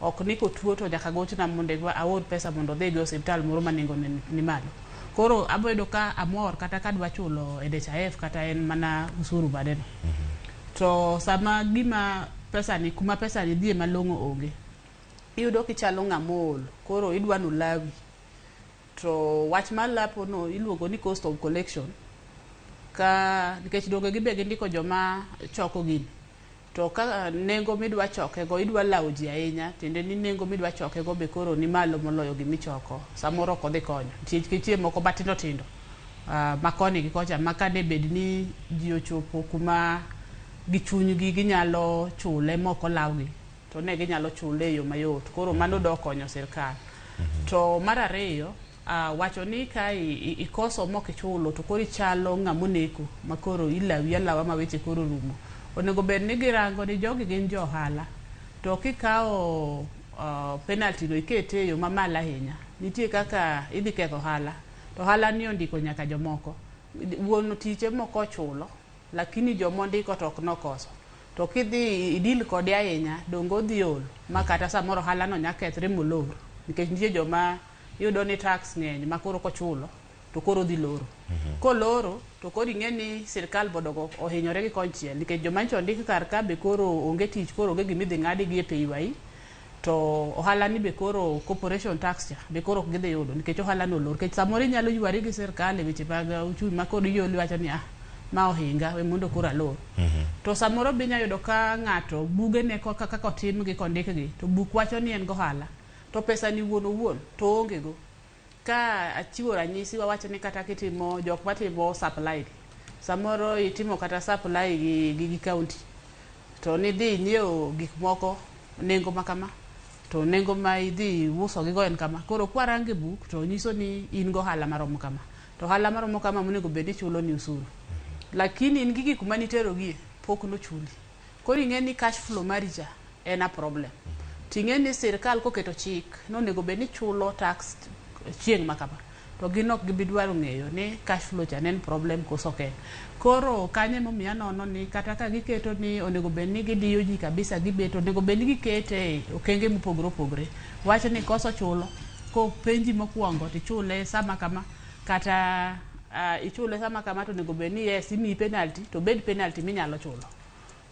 Ok ni ko tuo to nyaka gochna mondo aor pesa mondo dhi go osiptal moro manengo ni malo. Koro aboyudo ka amor kata kadwa chulo NHIF kata en mana usuru badeno. To sama gima pesa ni kuma pesa ni dhie malong'o onge. Iyudo kichalo ng'amol koro idwa no lawi. To wach mar lapo no iluongo ni cost of collection. Ka nikech donge gibe gindiko joma choko gini. To ka nengo midwa chokego idwa lawo ji ahinya tiende ni nengo midwa chokego be koro ni malo moloyo gimichoko samoro kodhi konyo nitie moko matindo tindo makoni gi kocha makane bed ni ji ochopo kuma gichunygi ginyalo chule moko lawgi to ne ginyalo chule e yo mayot koro mano do konyo sirkal. To mar ariyo wacho ni ka ikoso mokichulo to koro ichalo ng'amoneko makoro ilawi alawa ma weche koro rumo. Onego bed ni girango ni jogi gin jo ohala to kikawo penalty no ikete yo mamalo ahinya nitie kaka idhi ketho ohala to ohala ni ondiko nyaka jomoko wuon tiche moko chulo lakini jomondiko to ok nokoso to kidhi idil kode ahinya dongo dhi ol ma kata samoro ohala no nyakethre molor nikech nitie joma yudo ni tax ng'eny makoro kochulo to koro dhi loro. Koloro to koro ing'e ni sirkal bodogo ohinyore gi konchiel nikech joma ncho ndik kar ka be koro onge tich koro onge gimidhi ng'adi gi e PAYE to ohala ni be koro corporation tax cha be koro gidhi yudo nikech ohala no lor nikech samoro inyalo ywari gi sirkal e weche mag uchumi ma koro iyoli wacho ni ma ohinga we mondo koro alor. To samoro be inyalo yudo ka ng'ato buge ne kaka otim gi kondik gi to buk wacho ni en gohala to pesa ni wuon to onge go. Ka achiwo ranyisi wawacho ni kata kitimo jok matimo supply samoro itimo kata supply gi county to ni dhi nyiewo gik moko nengo makama to nengo ma idhi uso gigo en kama koro kwarange buk to nyiso ni in go ohala maromo kama to ohala maromo kama monego bed ni chulo ni usuru lakini in gi gik manitero gie pok no chuli. Koro ing'eni cash flow marija en a problem. Ting'eni sirkal koketo chik nonego bed ni chulo tax chieng' makama. To ginok gibidwaro ng'eyo ni cash flow cha en problem koso ken. Koro kanye momiya nono ni kata ka giketo ni onego bed ni gidiyo ji kabisa gibeto onego bed ni gikete okenge mopogore opogore. Wacho ni koso chulo ko penji mokwongo tichule sama kama kata ichule sama kama to nego bed ni yes imi penalty to bed penalty minyalo chulo.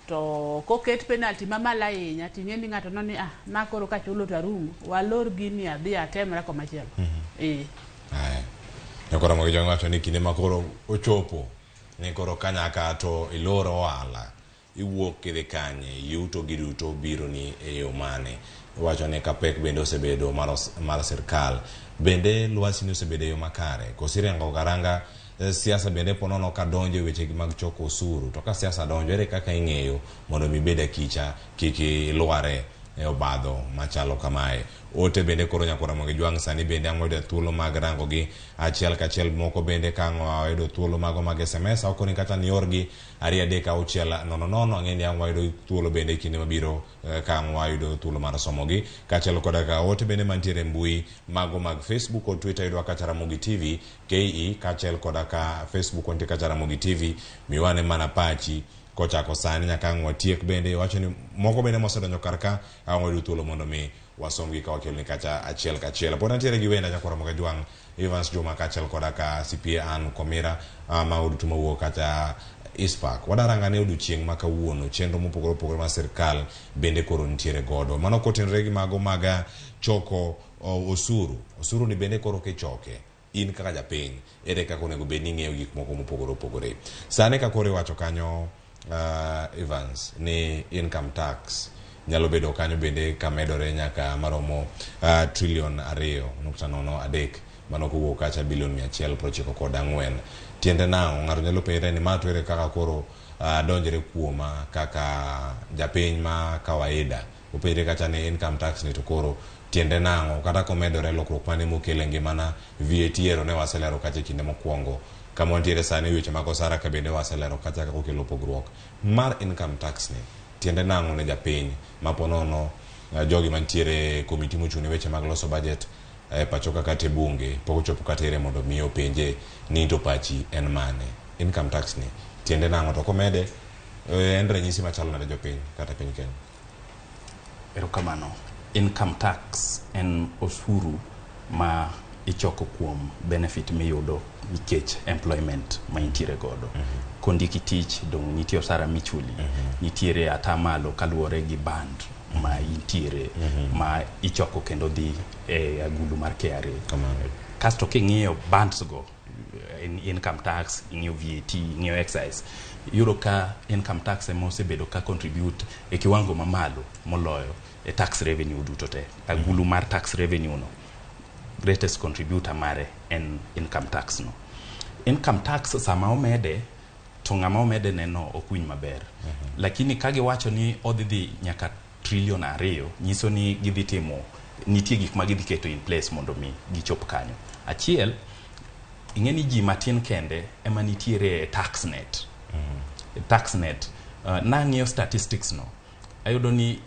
To koket penalty mamala ahinya ting'eni ng'ato no ni na koro ka chulo tarumo walor gini adhi atemra komachielo. Nyakora mo jonga to ni kinde makoro ochopo ni koro kanyaka to iloro ohala iwuok kidhi kanye yuto giduto biro ni e yo mane. Wacho ni kapek bende osebedo mar sirkal bende lwasi ni osebedo yo makare kosirengo garanga siasa bende ponono ka donjo weche mag choko osuru to ka siasa donjo ere kaka ing'eyo mondo mi beda kicha kiki lware e obadho machalo kamae. Ote bende koro nyakora mo Jwang sani bende ang'odo thuolo mag rango gi achiel kachiel moko bende kang'o ayudo thuolo mago mag SMS oko ni kata niorgi 23600 ang'eni ang'odo thuolo bende kinde mabiro kang'o ayudo thuolo mar somogi kachiel koda ka ote bende mantiere mbui mago mag Facebook o Twitter yudwa kata Ramogi TV KE kachiel koda ka Facebook onte kata Ramogi TV miwane mana pachi kochako sani nyaka ng'watiek bende wacho ni moko bende mosedonjo karka ang'odo thuolo mondo mi wasomgi ka wakelni kacha achiel kachiel. Pod ntiere gi wenda nyakora mo Jwang Evans Juma kachiel koda ka CPA Ann Komira ma uduto mawuok kata Ispak. Wadaranga ne odiochieng' ma kawuono chenro mopogore opogore ma sirkal bende koro ntiere godo. Mano kotenre gi mago maga choko osuru ni bende koro kichoke in kaka japiny ere kaka onego bed ni ng'eyo gik moko mopogore opogore. Sane ka koro iwacho kanyo Evans ni income tax nyalo bedo kanyo bende kamedore nyaka maromo trillion 2.03 mano kowuok kacha bilion 194. Tiende nang'o ng'ato nyalo penjore ni mato ere kaka koro donjore kuoma kaka japiny ma kawaida openjore kacha ni income tax ni to koro tiende nang'o kata komedore lokruok mane mokele ngimana VAT ero ne waselero kacha kinde mokwongo kama wantiere sani weche mag osara ka bende waselero kacha ka okelo pogruok mar income tax ni tiende nang'o ne japiny maponono jogi mantiere komiti mochung' ne weche mag loso budget pacho kaka te bunge pok ochopo katere mondo miyo penje ni to pachi en mane income tax ni tiende nang'o to komede en ranyisi machalo nade jopiny kata piny Kenya. Erokamano. Income tax en osuru ma ichoko kuom benefit miyudo nikech employment ma intiere godo. Kondiki tich dong nitie osara michuli, nitiere atamalo kaluwore gi band ma intiere ma ichoko kendo dhi e agulu mar KRA. Kasto king'iyo bands go income tax, ing'iyo VAT, ing'iyo excise, yudo ka income tax ema osebedo ka contribute e kiwango mamalo moloyo e tax revenue duto te. Agulu mar tax revenue no greatest contributor mare en income tax no. Income tax sama omede to ng'ama omede neno okwiny maber. Lakini kagi wacho ni odhi nyaka trillion 2 nyiso ni gidhi timo nitie gik ma gidhi keto in place mondo mi gichop kanyo. Achiel ing'eni ji matin kende ema nitiere taxnet. Taxnet nang'iyo statistics no ayudo ni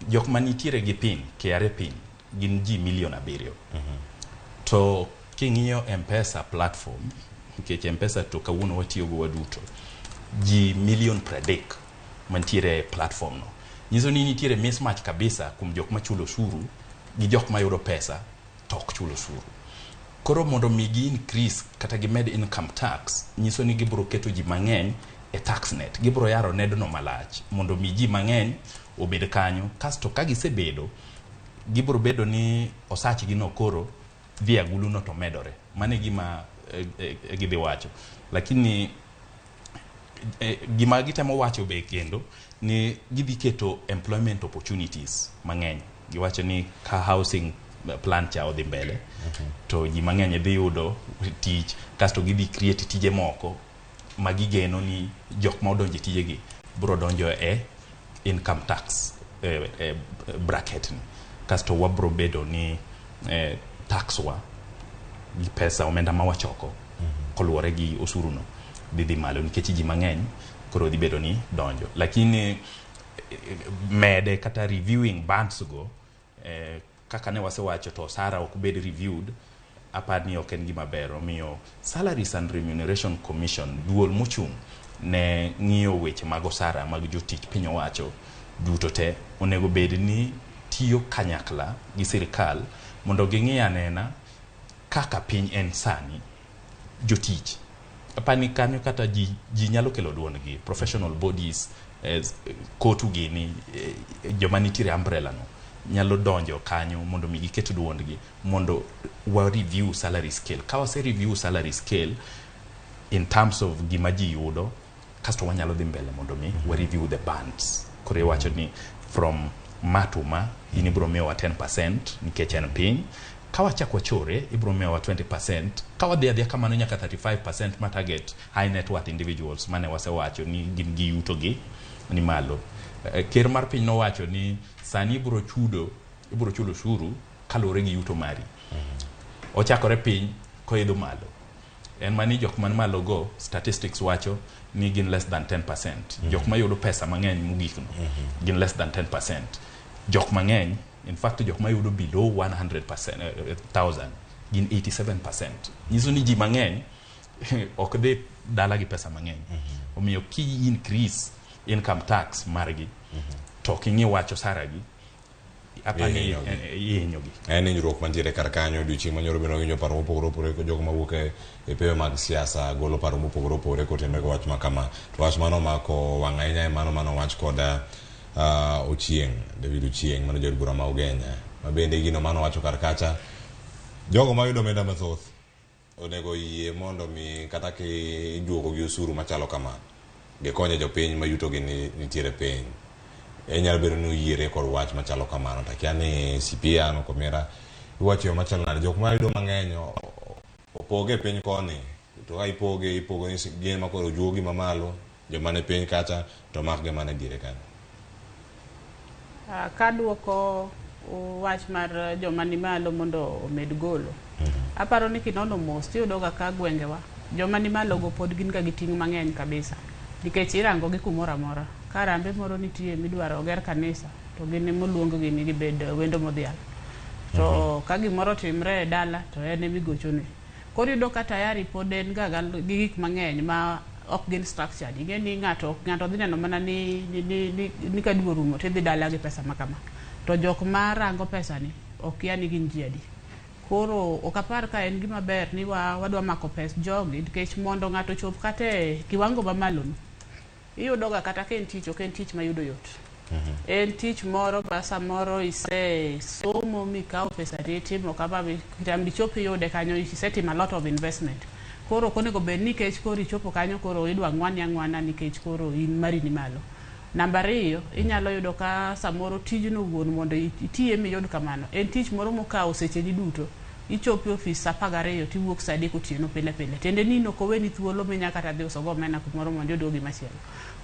jok manitiere gi pin KRA pin gin ji milion 7. To king'iyo M-Pesa platform nikech M-Pesa to kawuono watiyo go waduto ji milion 30 mantiere platform no. Nyiso ni nitiere mismatch kabisa kum jok machulo osuru gi jok mayudo pesa to ok chulo osuru. Koro mondo mi gi increase kata gimed income tax nyiso ni gibro keto ji mang'eny e taxnet, gibro yaro nedno malach mondo mi ji mang'eny obed kanyo. Kasto ka gisebedo gibro bedo ni osachi gi no koro dhi agulu no to medore. Mane gima gidhi wacho. Lakini gima gitemo wacho be kendo ni gidhi keto employment opportunities mang'eny. Giwacho ni ka housing plan cha odhi mbele to ji mang'eny dhi yudo tich, kasto gidhi create tije moko magigeno ni jok ma odonje tije gi bro donjo e income tax bracket ni. Kasto wabro bedo ni tax wa gi pesa omenda ma wachoko koluwore gi osuru no dhi malo nikech ji mang'eny koro dhi bedo ni donjo. Lakini mede kata reviewing bands go kaka ne wasewacho to osara ok bed reviewed, apart ni ok en gima ber. Omiyo Salaries and Remuneration Commission, duol mochung' ne ng'iyo weche mag osara mag jotich piny owacho duto te, onego bed ni tiyo kanyakla gi sirikal mondo ging'i anena kaka piny en sani jotich. Apani kanyo kata ji nyalo kelo duondgi, professional bodies, kotu gini, joma nitiere umbrella no nyalo donjo kanyo mondo mi giket duondgi mondo wa review salary scale. Ka wase review salary scale in terms of gima ji yudo, kasto wanyalo dhi mbele mondo mi wa review the bands. Kore wacho ni from matuma in ibro miyowa 10% nikech en piny. Ka wachak wachore ibro miyowa 20%. Ka wadhi adhiya kamano nyaka 35% ma target high net worth individuals mane wasewacho ni gin gi yuto gi ni malo. Ker mar piny no wacho ni sani ibro chulo ushuru kalore gi yuto mari. Ochakore piny koidho malo. En mani jok man malo go, statistics wacho ni gin less than 10%. Jok ma yudo pesa mang'eny mogik no gin less than 10%. Jok mang'eny, in fact jok ma yudo below 100,000 gin 87%. Nyiso ni ji mang'eny ok dhi dala gi pesa mang'eny. Omiyo ki increase income tax margi to kingi wacho sara gi apani yenyogi. En hinyruok mantiere kar kanyo odiochieng' manyoro biro winjo paro mopogore opogore ko jogo mawuok e pewe mag siasa golo paro mopogore opogore kotenore gi wach makama. To wach mano mako wang' ahinya mano wach koda David Ochieng' mano jod bura ma Ugenya, ma bende gino mano wacho kar kacha jogo mayudo omenda mathoth onego yie mondo mi kata ki ijuogo gi osuru machalo kama gikonyo jopiny ma yuto gi nitiere piny. Nyalo bedo ni uyiere kod wach machalo kamano, takia ni CPA no komera iwacho yo machalo nade jok ma yudo mang'eny opoge piny koni, to ka ipogo ni gin makoro juogi mamalo joma ne piny kacha to mak gi mane diere kanyo. Ka duoko wach mar joma ni malo mondo omed golo, aparo ni kinono mos tiyudo ka gwengewa joma ni malo go pod gin ka giting' mang'eny kabisa, nikech irango gi kumoro amora. Ka rambe moro nitie midwaro oger kanisa to gin moluongo gi ni gibed wendo modhial, to ka gimoro timre e dala to en emigochone. Koro yudo ka tayari pod en ga gi gik mang'eny ma ok gin structured. Ing'e ni ng'ato dhi neno mana ni ka dwe rumo tidhi dala gi pesa makama, to jok ma rango pesa ni ok yani gin ji adi. Koro ok apar ka en gima ber ni wadwa mako pes jogi, nikech mondo ng'ato chop kate kiwango mamalo no iyudo ga kata ken tich ok en tich mayudo yot. En tich moro ma samoro somo mikawo pesa titimo kama kitambi chopi yude kanyo isetimo a lot of investment. Koro konego bed nikech koro ichopo kanyo koro idwa ng'wana nikech koro in mari ni malo. Namba 2, inyalo yudo ka samoro tijno wuon mondo itiye miyud kamano en tich moro mokawo seche ni duto. Ichopi office sa 12 tiwuok sa 3 otieno pile. Tende ni no koweni thuolo minya kata dhi uso go omena kumoro mondo oduogi machielo.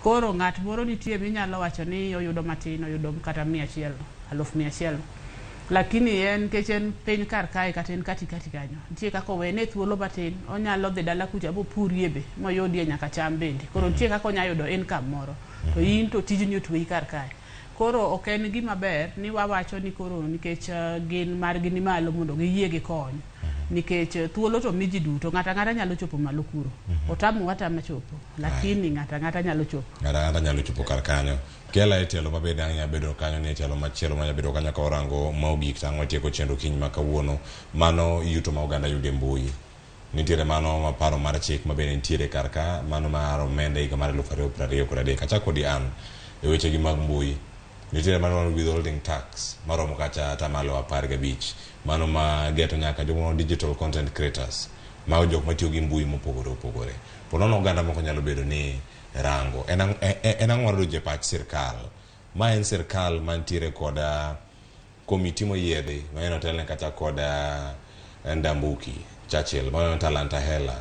Koro ng'at moro nitie minyalo wacho ni oyudo matin, oyudo kata 100, 100,000. Lakini en kech en piny kar kae kata en katikati kanyo. Nitie kako wene thuolo matin, onyalo dhi dala kucha bo purie be moyudie nyaka cham bende. Koro nitie kako nya yudo income moro. To in to tijni otweyi kar kae. Koro ok en gima ber ni wawacho ni koro nikech gin margi ni malo mondo giyie gikony. Nikech thuolo to miji duto ng'ata nyalo chopo malo kuro. Otamu watama chopo, lakini ng'ata nyalo chopo. Ng'ata nyalo chopo kar kanyo. Kela etielo mabede anya bedo kanyo ni etielo machielo manya bedo kanyo ka orango maogik tang'o tieko chenro kiny ma kawuono. Mano yuto ma oganda yude mbui. Nitiere mano maparo mar chik mabende nitiere kar ka, mano mar omenda higa mar 2023 kachako kodi an e weche gi mag mbui. Nitiere mano withholding tax maromo kacha atamalo 15, mano ma geto nyaka jomo digital content creators ma jok matiyo gi mbui mopogore opogore. Ponono oganda moko nyalo bedo ni rango en ang'waro je pach sirkal. Ma en sirkal mantiere koda komiti moyiedhi ma en otelne kata koda Ndambuki Churchill ma en Talanta Hela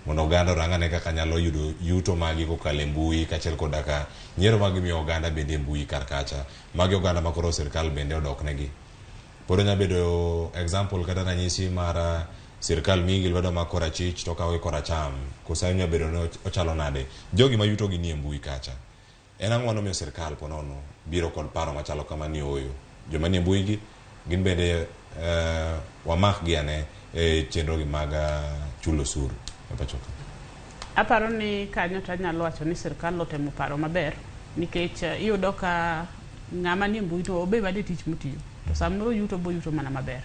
mondo oganda rangane kaka nyalo yudo yuto magi kokale mbui kachiel koda ka nyiero magi miyo oganda bende mbui kar kacha magi oganda makoro sirkal bende odok negi. Pod nya bedo example kata ranyisi mar sirkal migi lwedo ma korachich to kawe koracham kosanyo bedo ne ochalo nade jogi ma yuto gi nie mbui kacha en ang'o nomiyo sirkal ponono biro kod paro machalo kama ni oyo joma nie mbui gi gin bende wamak gi ane chenro gi mag chulo osuru pachoka. Aparo ni kanyo to anyalo wacho ni sirkal otemo paro maber nikech iyudo ka ng'ama nie mbui to obe bade tich mutiyo to samoro yuto bo yuto mana maber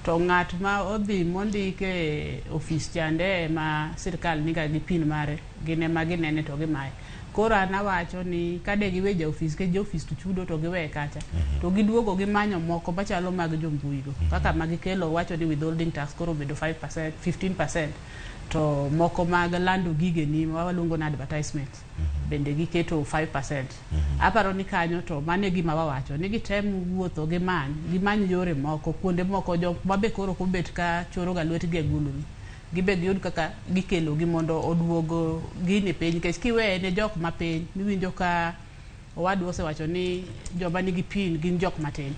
to ng'at ma odhi mondike ofis chande ma sirkal niga gi pin mare gine ma ginene to gimaye koro anawacho ni kade giwe ja ofis ke jo ofis to chudo to giwe kacha to giduogo gimanyo moko machalo mag jo mbui go kaka magikelo wacho ni withholding tax koro bedo 5% 15% to moko mag lando gige ni waluongo na advertisement bende giketo 5%. Aparo ni kanyo to mane gima wawacho ni gitem wuotho gimany yore moko kuonde moko jo mabe koro kubet ka choro ga lwet ge gulu gibe giyud kaka gikelo gi mondo oduogo gini piny kech kiwe ne jok ma piny miwinjo ka owadu osewacho ni joma nigi pin gin jok matin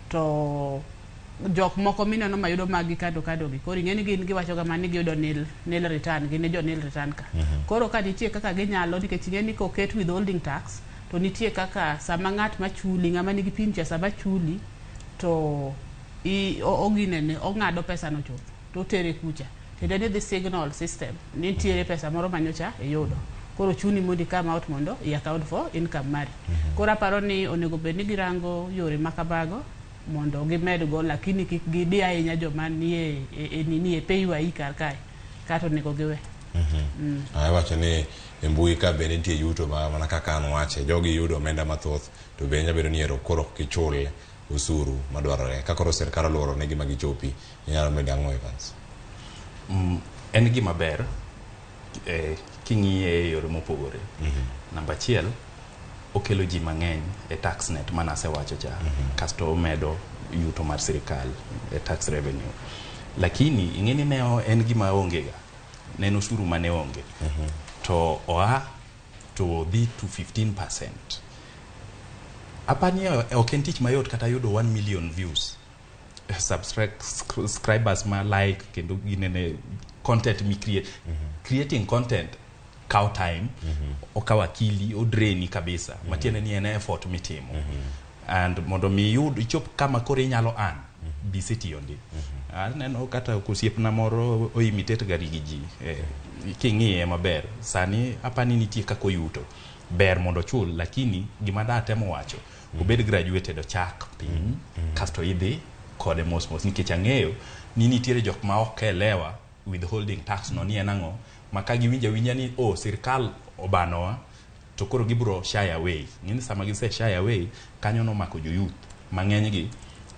to jok moko mineno mayudo magi kado gi koro ing'eni gin giwacho kama ni giyudo nil return gin jo nil return ka koro ka nitie kaka ginyalo nikech ing'eni koket withholding tax to nitie kaka sama ng'at machuli ng'ama nigi pin cha sama chuli to oginene ong'ado pesa no chuth to tere kucha kendo ni the signal system nitiere pesa moro manyocha yudo koro chuni mondi come out mondo i account for income mari koro aparo ni onego bed ni girango yore makabago mondo gimed go lakini kik gidi ahinya joma nie nini paywa kar kae kato nego giwe. Wacho ni mbui ka bende nitie yuto mana kaka an wache jogi yudo omenda mathoth to bende bedo ni ero koro kichul usuru madwarore ka koro sirkal oloro ne gima gichopi inyalo medo ang'o Evans? En gima ber king'iye yore mopogore. Namba achiel okelo ji mang'eny e taxnet manase wacho cha kasto omedo yuto mar sirkal e tax revenue lakini ing'eni ne en gima onge ga neno osuru mane onge to oa to dhi to 15%. Apani ok en tich mayot kata yudo 1 million views subscribers ma like kendo ginene content mi creating content cow time okaw akili odreni kabisa matiene ni en effort mitimo and mondo mi yud ichop kama kore inyalo an biseti yondi aneno kata kusiepna moro o imitate gari gi ji king'iye maber sani apani nitie kako yuto ber mondo chul lakini gima da temo wacho obed graduated ochak piny kasto idhi kode mos nikech ang'eyo ni nitiere jok ma ok elewa withholding tax no ni enang'o maka giwinja ni sirkal obanowa to koro gibro shy away ng'ini sama gise shy away kanyo no mako jo youth mang'eny gi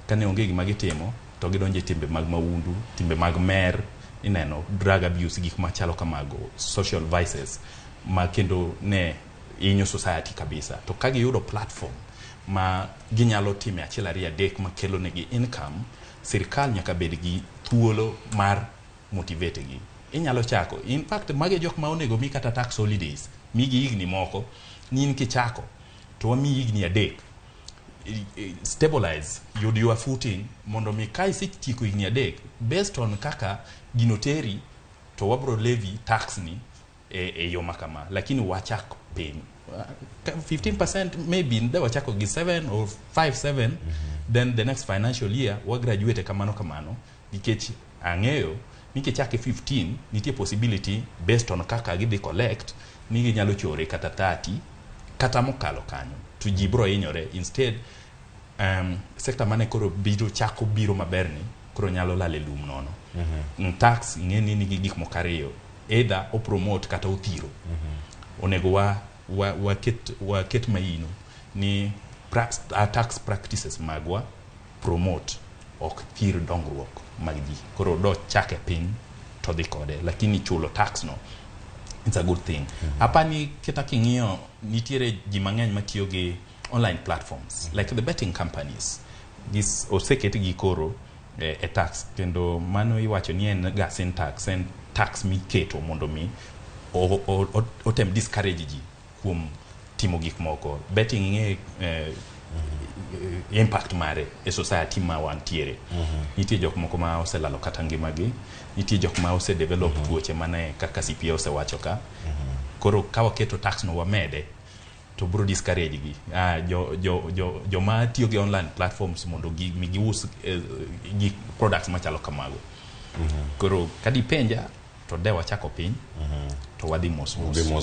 kane onge gima gitimo to gidonje timbe mag maundu timbe mag mer ineno drug abuse gik machalo kamago social vices ma kendo ne inyo society kabisa to ka giyudo platform ma ginyalo time achiel ariyo adek ma kelo negi income sirkal nyaka bed gi thuolo mar motivate gi inyalo chako in fact mage jok ma onego mi kata tax holidays migi igni moko nin kichako to wami igni adek stabilize your footing mondo mi kai sitiko igni adek based on kaka ginoteri to wabro levy tax ni e yo makama lakini wachak pin 15% maybe nda wachako gi 7 or 5-7 then the next financial year wa graduate kamano nikech ang'eyo nikichake 15 nitie possibility based on kaka gidhi collect ni nyalo chore kata 30 kata mokalo kanyo to jibro inyore instead sector mane koro biro maberni koro nyalo lale lum nono tax ng'eni ni gik mokariyo either o promote kata uthiro onego wa ket maino ni tax practices magwa promote ok thir dongruok magji koro do chake pin to dhi kode lakini chulo tax no it's a good thing apani kita king'iyo nitiere ji mang'eny matiyo gi online platforms like the betting companies this oseket gi koro e tax kendo mano iwacho ni en gas in tax miketo mondo mi otem discourage ji kuom timo gik moko betting impact mare e society ma wantiere. Nitie jok moko ma oselalo kata ngimagi, nitie jok ma ose develop tuoche mane kaka CPA osewacho ka. Koro ka waketo tax no wamede to bro discourage gi jo ma tiyo gi online platforms mondo gi use gi products machalo kamago. Koro kadi penja to de wachako piny to wadhi mos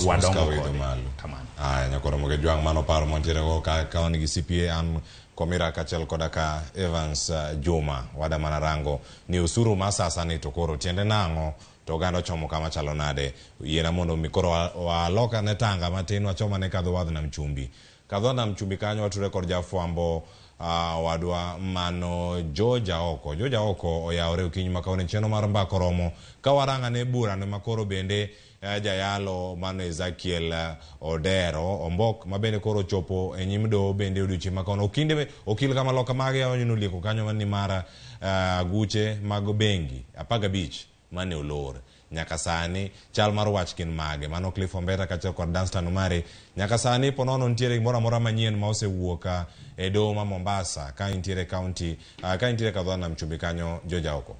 wadongo kode kamano. Nyakoro moge Jwang mano paro montiere go ka on gi CPA an komira kachel koda ka Evans Juma wada mana rango ni usuru masasa ni to koro tiende nango to gando chomo kama chalo nade yena mondo mikoro wa loka ne tanga matin wachoma ne kadho wadh na mchumbi kanyo watu rekord jafwambo wadwa mano Joja Oko oyaore ukinyi makaone cheno mar mbako romo kawaranga ne bura ne makoro bende jayalo mano Ezekiel Odero ombok mabende koro chopo enyimdo bende uduchi makaone okinde okil kama loka mage onyuno lieko kanyo mani mara guche mago bengi apaga beach mane olor nyaka sani chal mar wach kin mage mano Cliff Ombeta kachel kod Dunstan Umari nyaka sani ponono ntiere mora mora manyien ma osewuoka e doho ma Mombasa ka intiere county ka intiere kadhona mchumbi kanyo Joja Oko.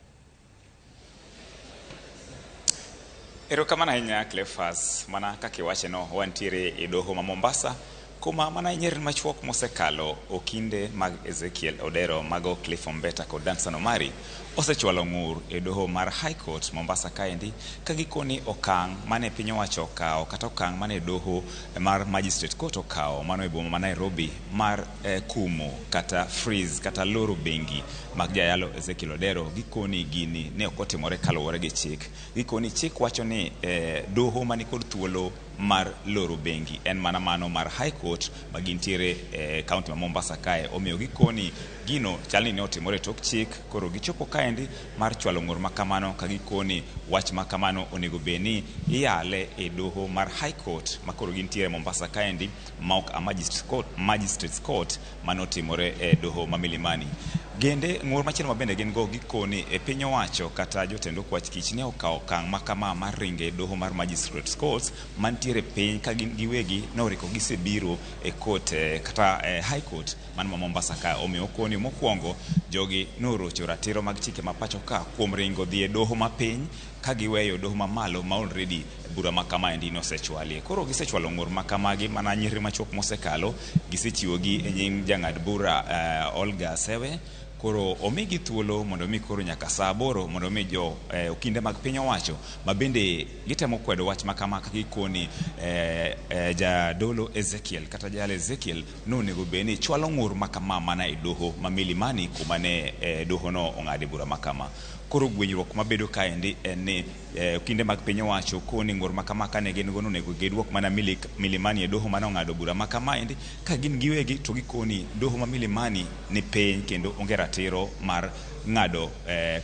Erokamano ahinya Cleophas, mana kaka iwache no wantiere e doho ma Mombasa kuma mana nyeri machuok mosekalo okinde mag Ezekiel Odero mago Cliff Ombeta kod Dunstan Umari osechwalo ng'ur e doho mar High Court Mombasa kaendi ka gikoni okang' mane piny owacho okawo kata okang' mane doho mar Magistrate Court okawo mano e boma ma Nairobi mar kumo kata freeze kata loro bengi mag jayalo Ezekiel Odero gikoni gini ne ok otimore kaluwore gi chik. Gikoni chik wacho ni doho mani kod thuolo mar loro bengi en mana mano mar High Court magintiere county ma Mombasa kae omiyo gikoni gino chalni ne otimore tok chik koro gichopo kaendi mar chwalo ng'ur makamano ka gikoni wach makamano onego beni iyale e doho mar High Court makoro gintiere Mombasa kaendi maok a Magistrates Court manotimore e doho ma Milimani. Gende ng'ur machielo mabende gin go gikoni e piny owacho kata jotend okwach kich ne okawo okang' makama mar ringe doho mar Magistrates Court mantiere piny ka gin giwegi noriko gisebiro e court kata High Court man ma Mombasa ka omiyo koni mokwongo jogi norocho ratiro mag chike ma pacho ka kuom ringo dhi e doho ma piny ka giweyo doho ma malo ma already bura makama endi nosechwalie. Koro gisechwalo ng'ur makamagi mana nyiri machuok mosekalo gisechiwo gi e nyim jang'ad bura Olga Sewe. Koro omigi thuolo mondo mi koro nyaka saa 8 mondo mi jo okinde mag piny owacho mabende gitemo kwedo wach makama ka gikoni jadolo Ezekiel kata jayalo Ezekiel nonego beni chwalo ng'ur makama mana e doho ma Milimani kuma ne doho no ong'ade bura makama. Koro gwenyruok mabedo kaendi en ni okinde mag piny owacho koni ng'ur makama ka ne gin go nonego giduok mana Milimani e doho mane ong'ado bura makama endi ka gin giwegi to gikoni doho ma Milimani ni piny kendo onge ratiro mar ng'ado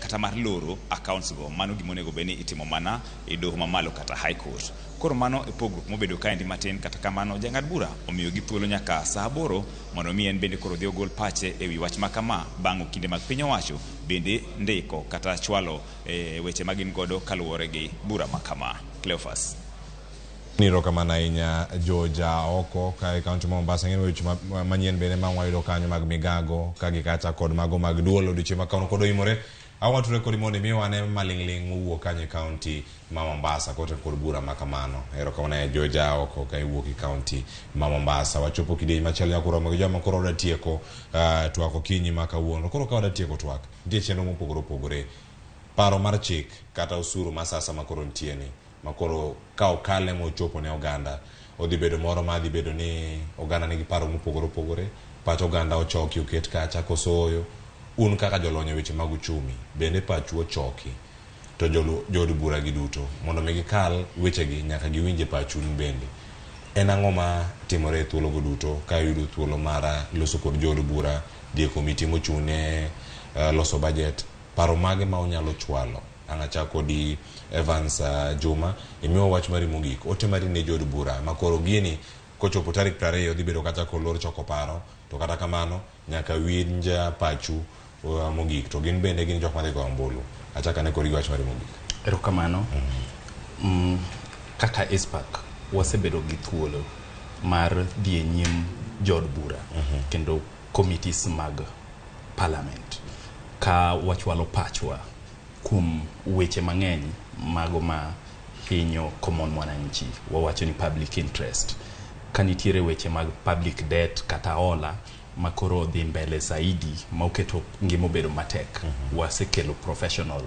kata mar loro accounts go mano gimonego beni itimo mana e doho mamalo kata High Court. Koro mano e pogruok mobedo kaendi matin kata kamano jang'ad bura omiyo gi thuolo nyaka saa 8 mondo mi en bende koro dhi ogol pache e wi wach makama bang' okinde mag piny owacho bende ndiko kata chwalo weche magin godo kaluwore gi bura makama. Cleophas. Niro kamana inya Joja Oko ka county Mombasa ngene weche manyien bende ma wayudo kanyo mag migago ka gikacha kod mago mag duolo diche makaono kodo imore awatu rekodi monde miwane malingling uwo kanye county ma Mombasa kote kod bura makamano ero kamana Joja Oko ka iwuoki county ma Mombasa wachopo kidei machali yakuro magijama koro da tieko twako kinyi makawuono koro ka wada tieko twak ndie chendo mopogore paro mar chik kata usuru masasa makoro ntieni makoro ka okale mochopo ne oganda odhi bedo moro ma dhi bedo ni oganda nigi paro mopogore pacho oganda ochoki oket kacha kosoyo un kaka jolonyo weche mag uchumi bende pachu ochoki to jodu bura gi duto mondo megi kal weche gi nyaka giwinje pachu bende en ang'o ma timore thuolo go duto ka yudo thuolo mara loso kod jodu bura die komiti mochune loso budget paro mage ma onyalo chwalo ang'achako di Evans Juma imiyo wach mari mogik ote mari ne jodu bura makoro gini kochopo tarik 20 dhi bedo kata kolor choko paro to kata kamano nyaka winja pachu mogik to gin bende gin jok madhi go ombulu achaka ne kori wach mari mogik. Erokamano. Kaka Ispak wasebedo gi thuolo mar dhi nyim jod bura kendo committees mag parliament ka wachwalo pachwa kuom weche mang'eny mago ma hinyo common mwananchi, wawacho ni public interest. Kanitiere weche mag public debt kata hola makoro dhi mbele zaidi ma oketo ngimo bedo matek, wasekelo professional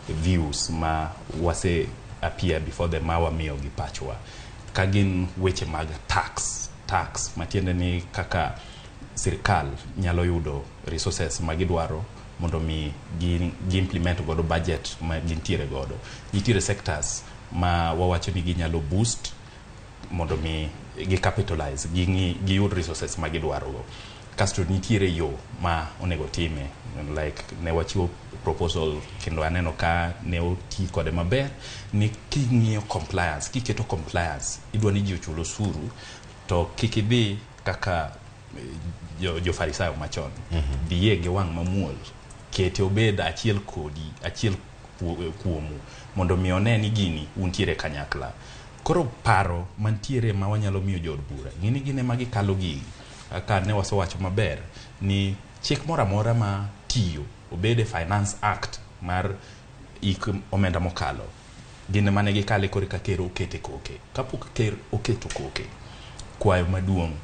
views ma wase appear before the mawa miyo gi pachwa. Kagin weche mag tax matiende ni kaka sirkal nyalo yudo resources magidwaro mondo mi gi implement godo budget ma gintiere godo. Nitiere sectors ma wawacho ni ginyalo boost mondo mi gi capitalize gi yud resources magidwaro go. Kasto nitiere yo ma onego time, like ne wachiwo proposal kendo aneno ka ne oti kode maber ni king'iyo compliance, kiketo compliance idwa ni ji ochul osuru to kikidhi kaka jo farisayo machon dhiye gi wang' mamuol kete obed achiel kodi, achiel kuomu mondo mi one ni gini untiere kanyakla. Koro paro mantiere ma wanyalo miyo jod bura gine magi kalo gigi ka ne wasewacho maber ni chik mora mora ma tiyo obede Finance Act mar omenda mokalo gine mane gikale kore ka ker okete koke. Kapok ker oketo koke, kwayo maduong'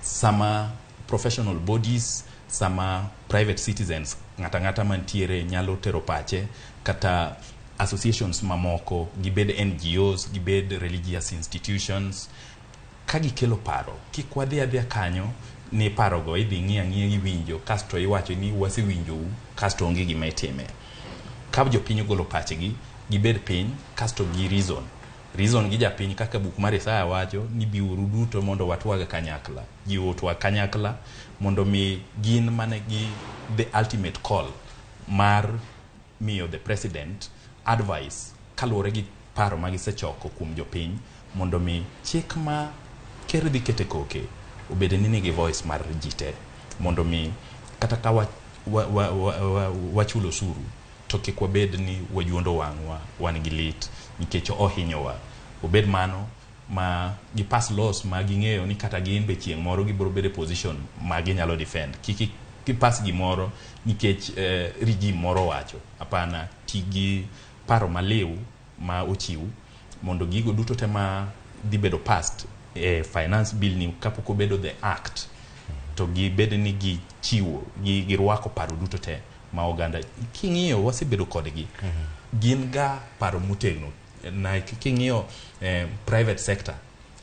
sama professional bodies, sama private citizens ng'ata mantiere nyalo tero pache, kata associations mamoko, gibed NGOs, gibed religious institutions, ka gikelo paro, kik wadhi adhiya kanyo ni paro go idhi ng'iya iwinjo kasto iwacho ni wasewinjou kasto onge gima itime. Ka jopiny golo pachgi, gibed piny kasto gi reason gi japiny kaka buk mar Isaya wacho ni biuru duto mondo watwag kanyakla, jiwo twag kanyakla mondo mi gin mane gi the ultimate call mar miyo the president advice kaluwore gi paro magisechoko kuom jopiny mondo mi chik ma ker dhi kete koke obede ni nigi voice mar jite, mondo mi kata ka wachulo osuru to kik wabed ni wajuondo wang'wa wan gi lit nikech ohinyowa. Obed mano ma gi pass laws ma ging'eyo ni kata gin be chieng' moro gibiro bedo position ma ginyalo defend. Kik pass gimoro nikech regime moro wacho, hapana, tigi paro maliw ma ochiw mondo gigo duto te ma dhi bedo passed finance bill ni kapok obedo the act to gibed ni gichiwo girwako paro duto te ma oganda king'iyo wasebedo kodgi gin ga paro motegno na king'iyo private sector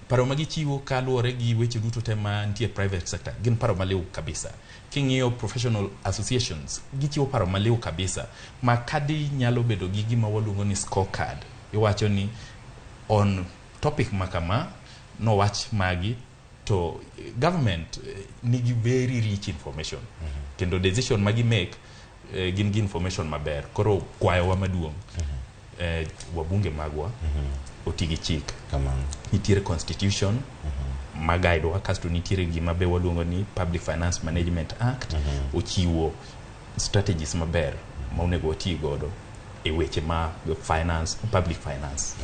paro magichiwo kaluwore gi weche duto te ma nitie private sector gin paro maliw kabisa. King'iyo professional associations gichiwo paro maliw kabisa ma kadi nyalo bedo gi gima waluongo ni scorecard. Iwacho ni on topic makama no wach magi to government nigi very rich information kendo decision magi make gin information maber. Koro kwayo wa maduong' wabunge magwa otigi chik, nitiere constitution magaido wa, kasto nitiere gima be waluongo ni Public Finance Management Act ochiwo strategies maber ma onego oti godo e weche ma finance, public finance.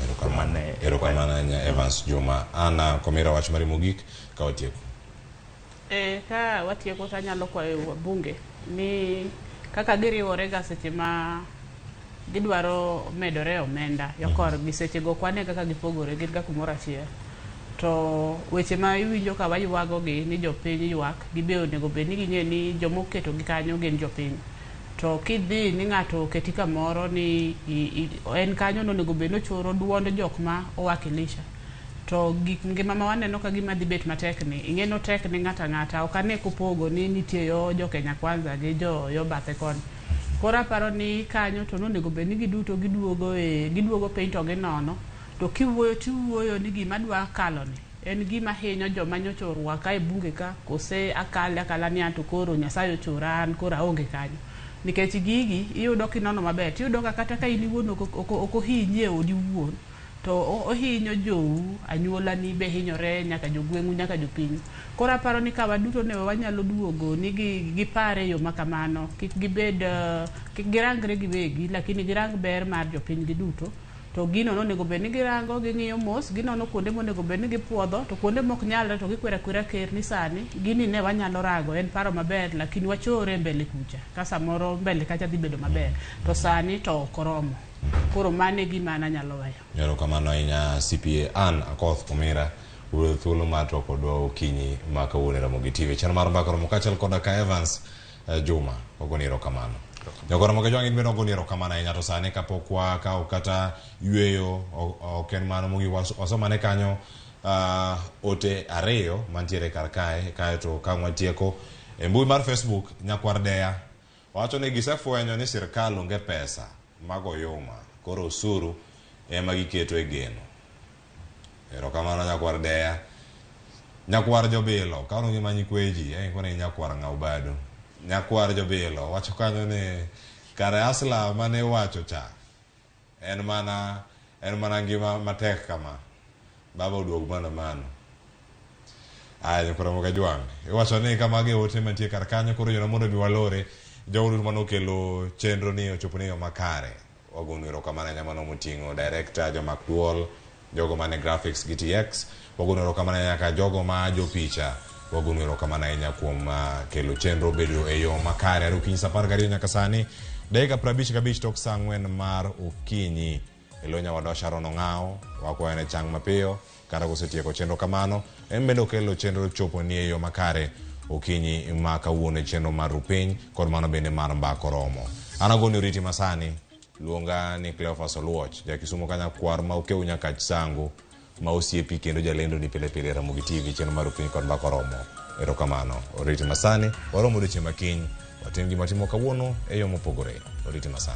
Erokamana Evans Juma. Ana Komira wach mari mogik ka watieko. Ka watieko tanyalo kwayo wabunge ni kaka giriwore ga seche ma gidwaro medore omenda yokor gi seche go kwane kaka gipogore gin ga kumoro achiel. To weche ma iwinjo ka waywago gi ni jopiny ywak gibe onego bed ni ging'e ni jomoketo gi kanyo gin jopiny. To kidhi ni ng'ato oketi kamoro ni en kanyo onego bed nochoro duond jok ma owakilisha. To gik ngima ma waneno ka gima dhi bet matek ni ing'eno tek ni ng'ata ok ane kupogo ni nitie jo Kenya Kwanza gi yo bathe koni. Kora paro ni kanyo to onego bed ni giduto giduogo piny to ginono. To kiwuoyo ni gima dwa kalo ni en gima hinyo joma nyocha orwaka e bunge ka kose akala ni anto koro Nyasaye ochoran koro aonge kanyo. Nikech gigi iyudo kinono maber, iyudo kata ka in iwuon ok ohinyi e odi wuon to ohinyo jou, anyuola ni be hinyore, nyaka jogweng'u, nyaka jopiny. Koro aparo ni kawa duto ne wanyalo duogo ni gipare yo makamano, kik gibed kik girangre giwegi lakini girang ber mar jopiny gi duto to gino nonego bed ni girango ging'iyo mos, ginono kuonde monego bed ni gipuodho, to kuonde mok nyalre to gikwera kwera ker ni sani gini ne wanyalo rago, en paro maber lakini wachore mbele kucha ka samoro mbele kacha dhi bedo maber, to sani to ok oromo. Koro mane gima nanyalo weyo. Erokamano ahinya CPA Ann Akoth Omira wuoyo thuolo mar to kodwa okinyi ma kawuono e Ramogi TV. Chano mar mbaka Ramogi kaachiel koda ka Evans Juma ogoni erokamano. Nyakore Ramogi Jwang' in bende ogoni erokamano ahinya, to sani kapok wakawo kata yweyo ok en mano mogi wasomane kanyo ote ariyo mantiere kar kae to ka watieko e mbui mar Facebook. Nyakwar Deya wacho ni gisefwenyo ni sirkal onge pesa mago yuma, koro osuru ema giketo e geno. Erokamano Nyakwar Deya. Nyakwar Jobilo kaono gi manyi kweji kone Nyakwar Ng'aubado. Nyakwar Jobilo wacho kanyo ni kare asla mane wacho cha en mana ngima matek kama baba oduog mano. Nyakwar Ramogi Jwang' wacho ni kamagi ote mantie kar kanyo, koro jona mondo bi walore jogo mano kelo chenro ni ochopo ni makare. Wagono erokamano ahinya mano moting'o director Jomak Duol, jogo mane graphics gi TX, wagono erokamano nyaka jogo ma jo picha, wagono erokamano ahinya kuom kelo chenro bedo e yo makare. Are okinyi sa 12 nyaka sani dakika 55 tok saa 4 mar okinyi. Elo nyawadwa Sharon Ong'ao wakwayo ne chang' mapiyo kata kosetieko chenro kamano en bende okelo chenro chopo ni e yo makare okinyi ma kawuono chenro mar Rupiny kod mano bende mar Mbako Romo. An agoni oriti masani luonga ni Cleophas Oluoch, jakisumo ka Nyakwar ma okeu nyaka sango ma osiepi kendo jalendo ni pile pile Ramogi TV chenro mar Rupiny kod Mbako Romo. Erokamano oriti masani, waromo odiochieng' makiny watim gima timo kawuono e yo mopogore. Oriti masani.